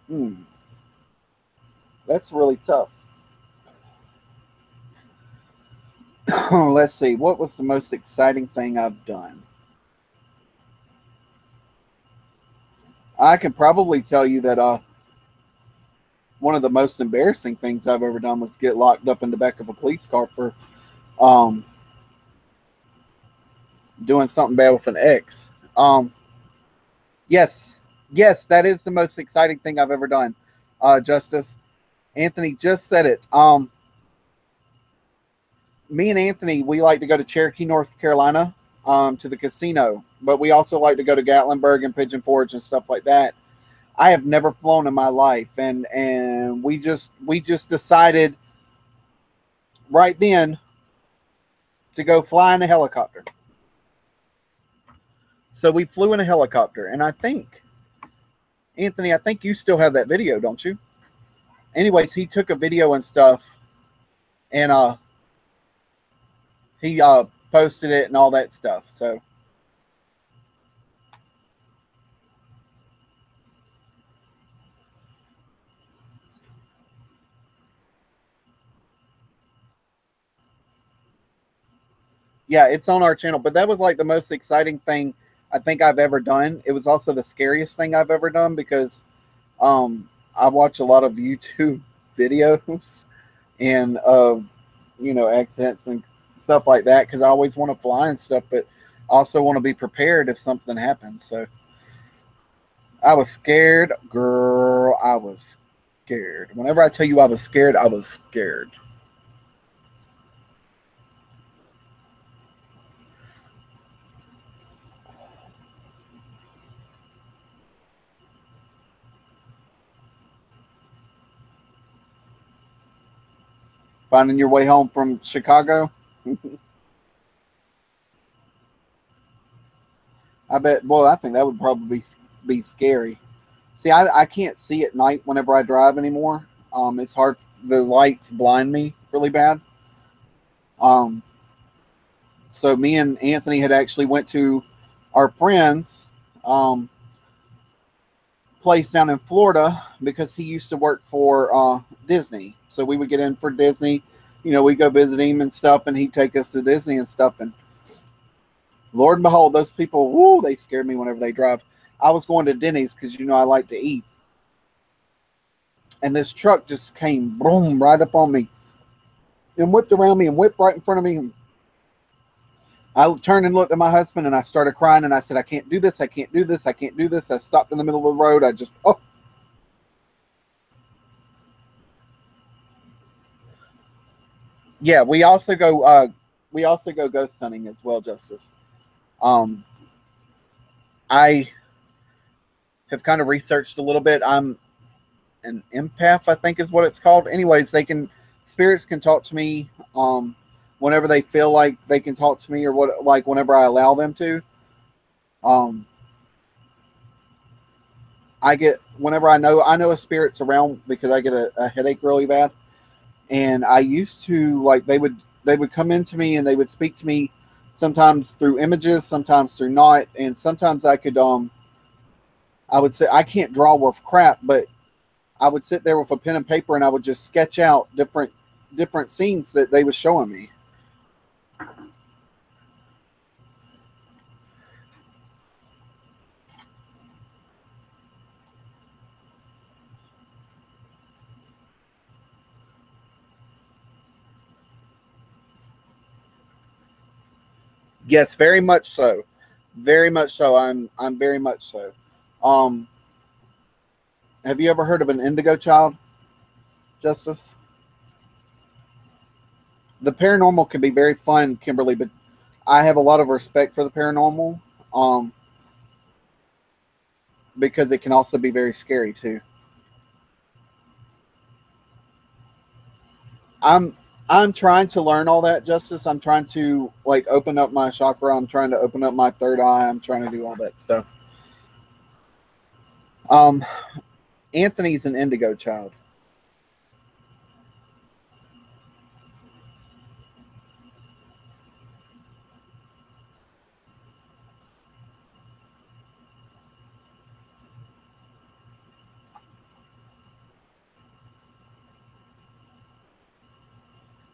Hmm, that's really tough. Let's see. What was the most exciting thing I've done? I can probably tell you that one of the most embarrassing things I've ever done was get locked up in the back of a police car for um, doing something bad with an ex. Yes, yes, that is the most exciting thing I've ever done. Justice Anthony just said it. Me and Anthony, we like to go to Cherokee, North Carolina, to the casino, but we also like to go to Gatlinburg and Pigeon Forge and stuff like that. I have never flown in my life, and we just decided right then to go fly in a helicopter. So we flew in a helicopter, and I think Anthony, I think you still have that video, don't you? Anyways, he took a video and stuff, and he posted it and all that stuff. So yeah, it's on our channel. But that was like the most exciting thing I think I've ever done. It was also the scariest thing I've ever done because I watch a lot of YouTube videos and of accidents and stuff like that because I always want to fly and stuff, but I also want to be prepared if something happens. So I was scared, girl. I was scared. Whenever I tell you I was scared, I was scared. Finding your way home from Chicago, I bet. Boy, I think that would probably be scary. See, I can't see at night whenever I drive anymore. It's hard. The lights blind me really bad. Um, so me and Anthony had actually went to our friends place down in Florida because he used to work for Disney. So we would get in for Disney. We go visit him and stuff, and he'd take us to Disney and stuff. And Lord and behold, those people, woo, they scare me whenever they drive. I was going to Denny's because I like to eat, and this truck just came boom right up on me and whipped around me and whipped right in front of me. And I turned and looked at my husband and I started crying and I said, I can't do this. I can't do this. I can't do this. I stopped in the middle of the road. I just, oh. Yeah, we also go ghost hunting as well, Justice. Um, I have kind of researched a little bit. I'm an empath, I think is what it's called. Anyways, spirits can talk to me whenever they feel like they can talk to me or what like whenever I allow them to. Um, I get whenever I know a spirit's around because I get a headache really bad. And I used to like they would come into me and they would speak to me sometimes through images, sometimes through not, and sometimes I would say I can't draw worth crap, but I would sit there with a pen and paper and I would just sketch out different scenes that they were showing me. Yes, very much so. Very much so. I'm very much so. Um Have you ever heard of an indigo child, Justice? The paranormal can be very fun, Kimberly, but I have a lot of respect for the paranormal, um, because it can also be very scary too. I'm I'm trying to learn all that, Justice. I'm trying to like open up my chakra. I'm trying to open up my third eye. I'm trying to do all that stuff. Um, Anthony's an indigo child.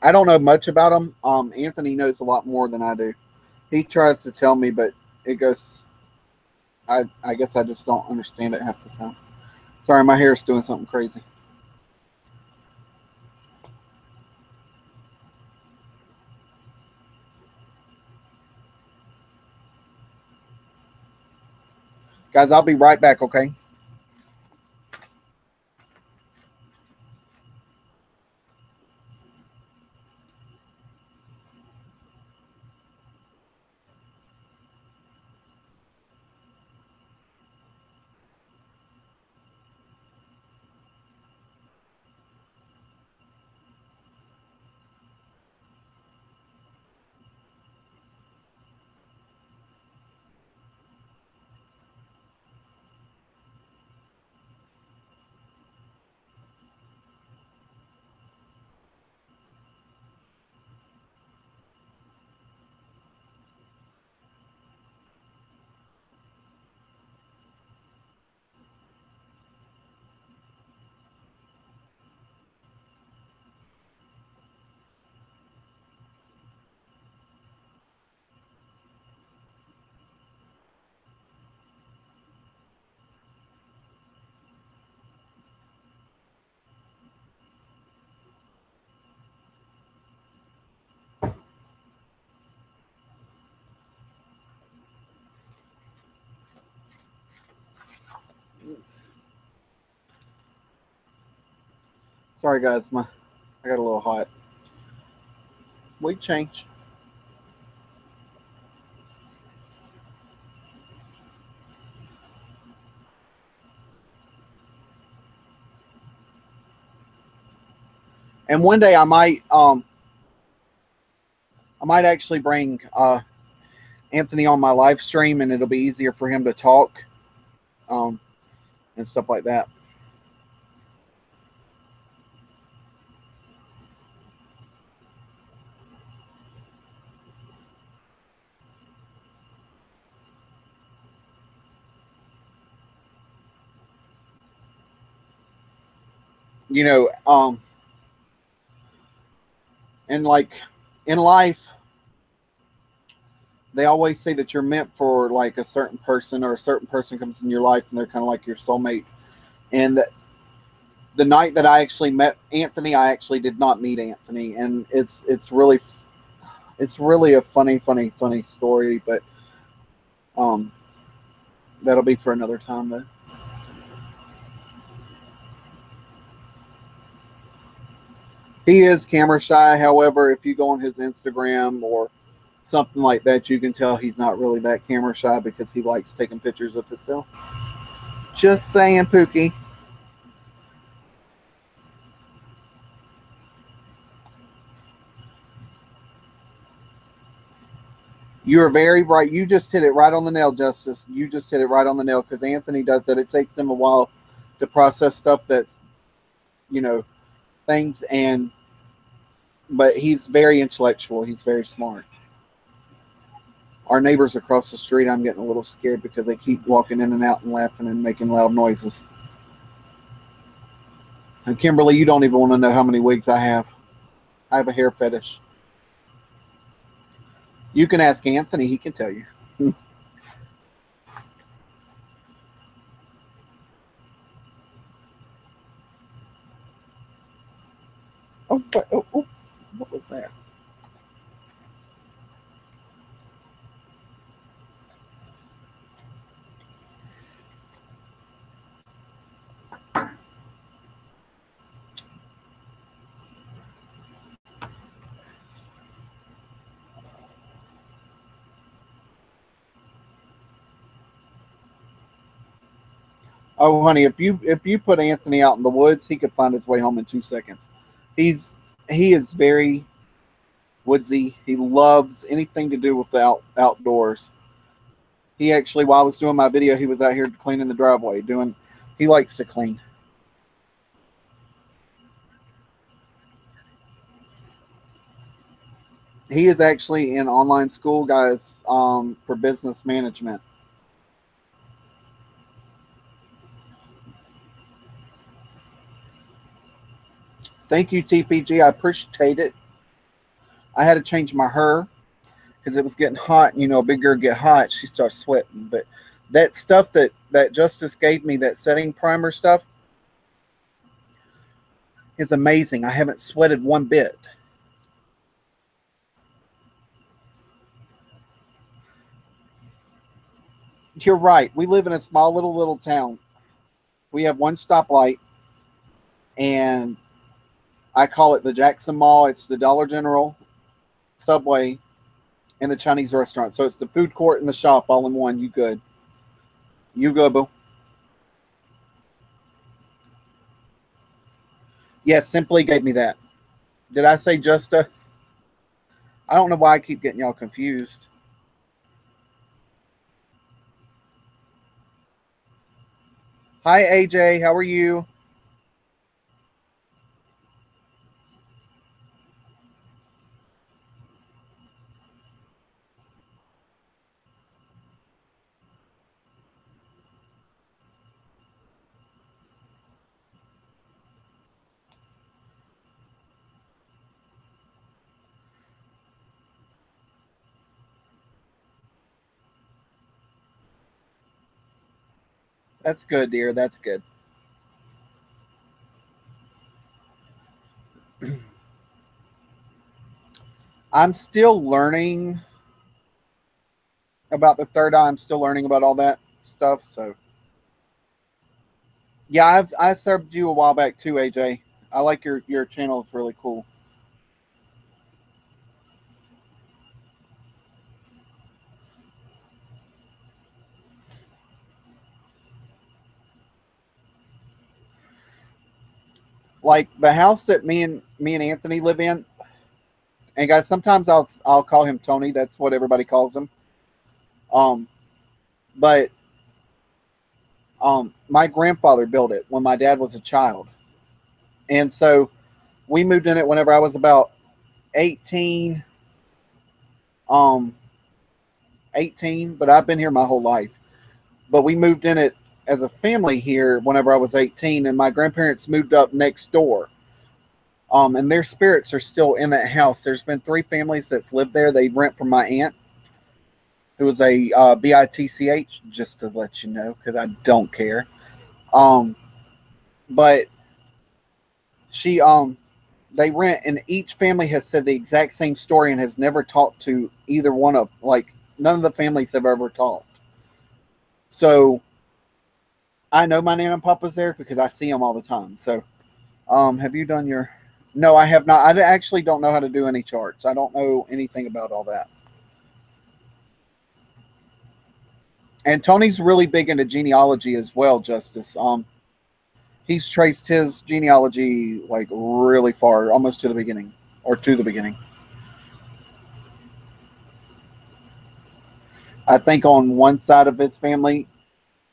I don't know much about him. Anthony knows a lot more than I do. He tries to tell me, but it goes. I guess I just don't understand it half the time. Sorry, my hair is doing something crazy. Guys, I'll be right back, okay? Sorry, guys, I got a little hot. We change. And one day I might actually bring Anthony on my live stream, and it'll be easier for him to talk, um, and stuff like that. You know, and like in life, they always say that you're meant for like a certain person, or a certain person comes in your life and they're kind of like your soulmate. And the night that I actually met Anthony, I actually did not meet Anthony, and it's really a funny story, but um, that'll be for another time though. He is camera shy. However, if you go on his Instagram or something like that, you can tell he's not really that camera shy because he likes taking pictures of himself. Just saying, Pookie. You are very right. You just hit it right on the nail, Justice. You just hit it right on the nail because Anthony does that. It takes him a while to process stuff that's, you know, things, and but he's very intellectual. He's very smart. Our neighbors across the street, I'm getting a little scared because they keep walking in and out and laughing and making loud noises. And Kimberly, you don't even want to know how many wigs I have. I have a hair fetish. You can ask Anthony; he can tell you. Oh, what was that? Oh, honey, if you put Anthony out in the woods, he could find his way home in 2 seconds. He is very woodsy. He loves anything to do with the outdoors. He actually, while I was doing my video, he was out here cleaning the driveway. He likes to clean. He is actually in online school, guys, for business management. Thank you, TPG. I appreciate it. I had to change my hair because it was getting hot. And, a big girl get hot, she starts sweating. But that stuff that Justice gave me, that setting primer stuff, is amazing. I haven't sweated one bit. You're right. We live in a small little town. We have one stoplight, and I call it the Jackson Mall. It's the Dollar General, Subway, and the Chinese restaurant. So it's the food court and the shop all in one. You good? You good, boo? Yes, Simply gave me that. Did I say just us? I don't know why I keep getting y'all confused. Hi, AJ. How are you? That's good, dear. That's good. I'm still learning about the third eye. I'm still learning about all that stuff. So yeah, I served you a while back too, AJ. I like your channel. It's really cool. Like the house that me and Anthony live in. And guys, sometimes I'll call him Tony. That's what everybody calls him. Um, but my grandfather built it when my dad was a child, and so we moved in it whenever I was about 18. Um, 18, but I've been here my whole life. But we moved in it as a family here whenever I was 18, and my grandparents moved up next door. And their spirits are still in that house. There's been three families that's lived there. They rent from my aunt, who is a BITCH, just to let you know, because I don't care. Um, but she they rent, and each family has said the exact same story and has never talked to either one of, like, none of the families have ever talked. So I know my name and papa's there because I see them all the time. So have you done your? No, I have not. I actually don't know how to do any charts. I don't know anything about all that. And Tony's really big into genealogy as well, Justice. He's traced his genealogy like really far, almost to the beginning, or to the beginning. I think on one side of his family,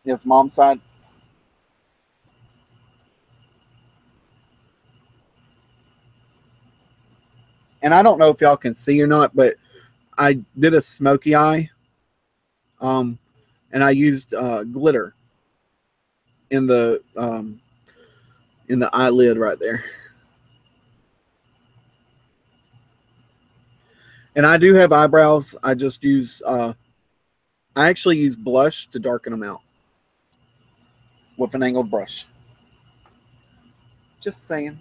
his mom's side. And I don't know if y'all can see or not, but I did a smoky eye, um, and I used glitter in the eyelid right there. And I do have eyebrows. I actually use blush to darken them out with an angled brush. Just saying.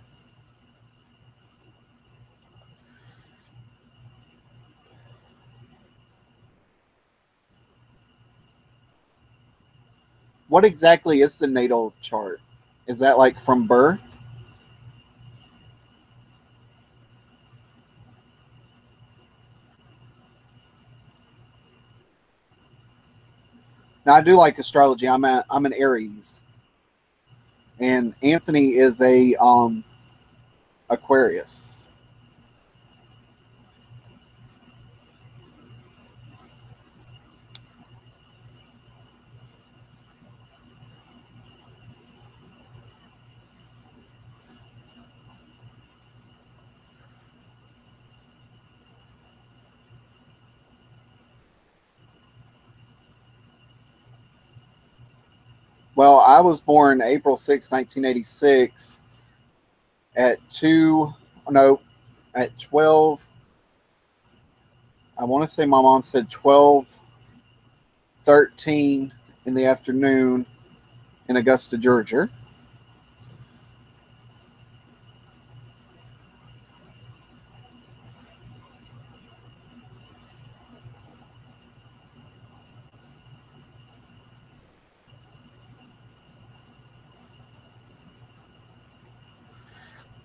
What exactly is the natal chart? Is that like from birth? Now I do like astrology. I'm an Aries. and Anthony is a Aquarius. Well, I was born April 6, 1986 at 2, no, at 12. I want to say my mom said 12:13 in the afternoon in Augusta, Georgia.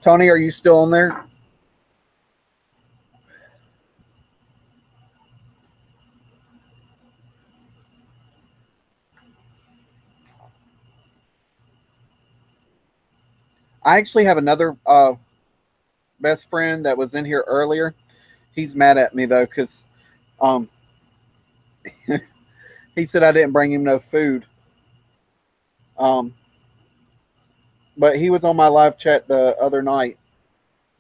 Tony, are you still on there? I actually have another best friend that was in here earlier. He's mad at me though because um, he said I didn't bring him no food. Um, but he was on my live chat the other night,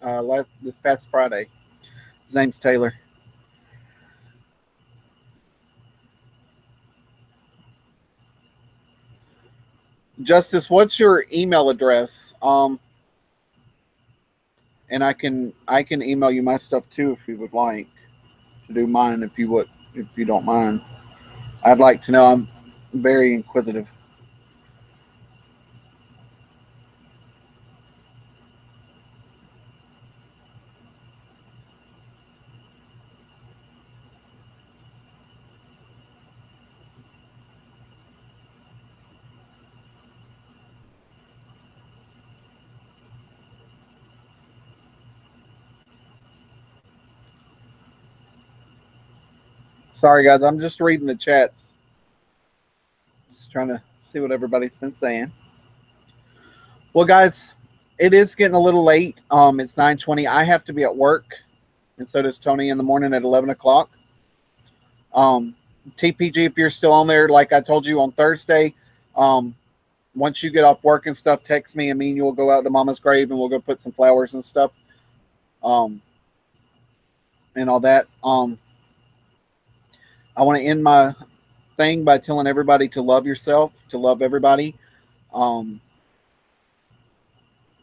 this past Friday. His name's Taylor. Justice, what's your email address? And I can email you my stuff too if you would like to do mine if you don't mind. I'd like to know. I'm very inquisitive. Sorry guys, I'm just reading the chats. Just trying to see what everybody's been saying. Well, guys, it is getting a little late. It's 9:20. I have to be at work, and so does Tony in the morning at 11 o'clock. TPG, if you're still on there, like I told you on Thursday, once you get off work and stuff, text me and you will go out to Mama's grave and we'll go put some flowers and stuff, and all that. I want to end my thing by telling everybody to love yourself, to love everybody.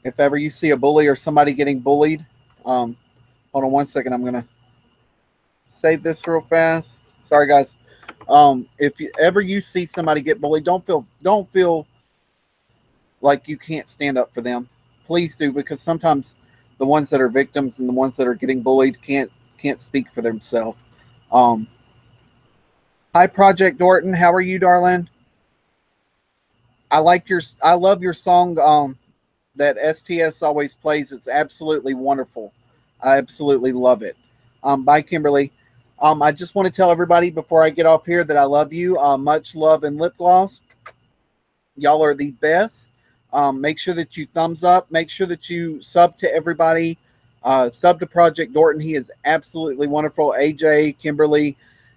If ever you see a bully or somebody getting bullied, hold on one second. I'm going to save this real fast. Sorry, guys. If ever you see somebody get bullied, don't feel like you can't stand up for them. Please do, because sometimes the ones that are victims and the ones that are getting bullied can't speak for themselves. Hi, Project Dorton. How are you, darling? I love your song that STS always plays. It's absolutely wonderful. I absolutely love it. Bye, Kimberly. I just want to tell everybody before I get off here that I love you. Much love and lip gloss. Y'all are the best. Make sure that you thumbs up. Make sure that you sub to everybody. Sub to Project Dorton. He is absolutely wonderful. AJ, Kimberly,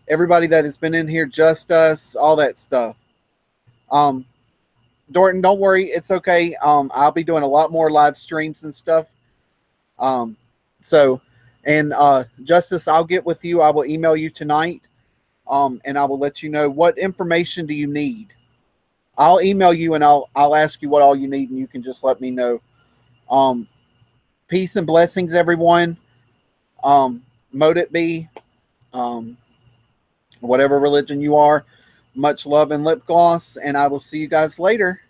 everybody that has been in here, just us, all that stuff. Dorton, don't worry. It's okay. I'll be doing a lot more live streams and stuff. Justice, I'll get with you. I will email you tonight. And I will let you know what information do you need. I'll email you and I'll ask you what all you need and you can just let me know. Peace and blessings, everyone. Mote it be. Whatever religion you are. Much love and lip gloss, and I will see you guys later.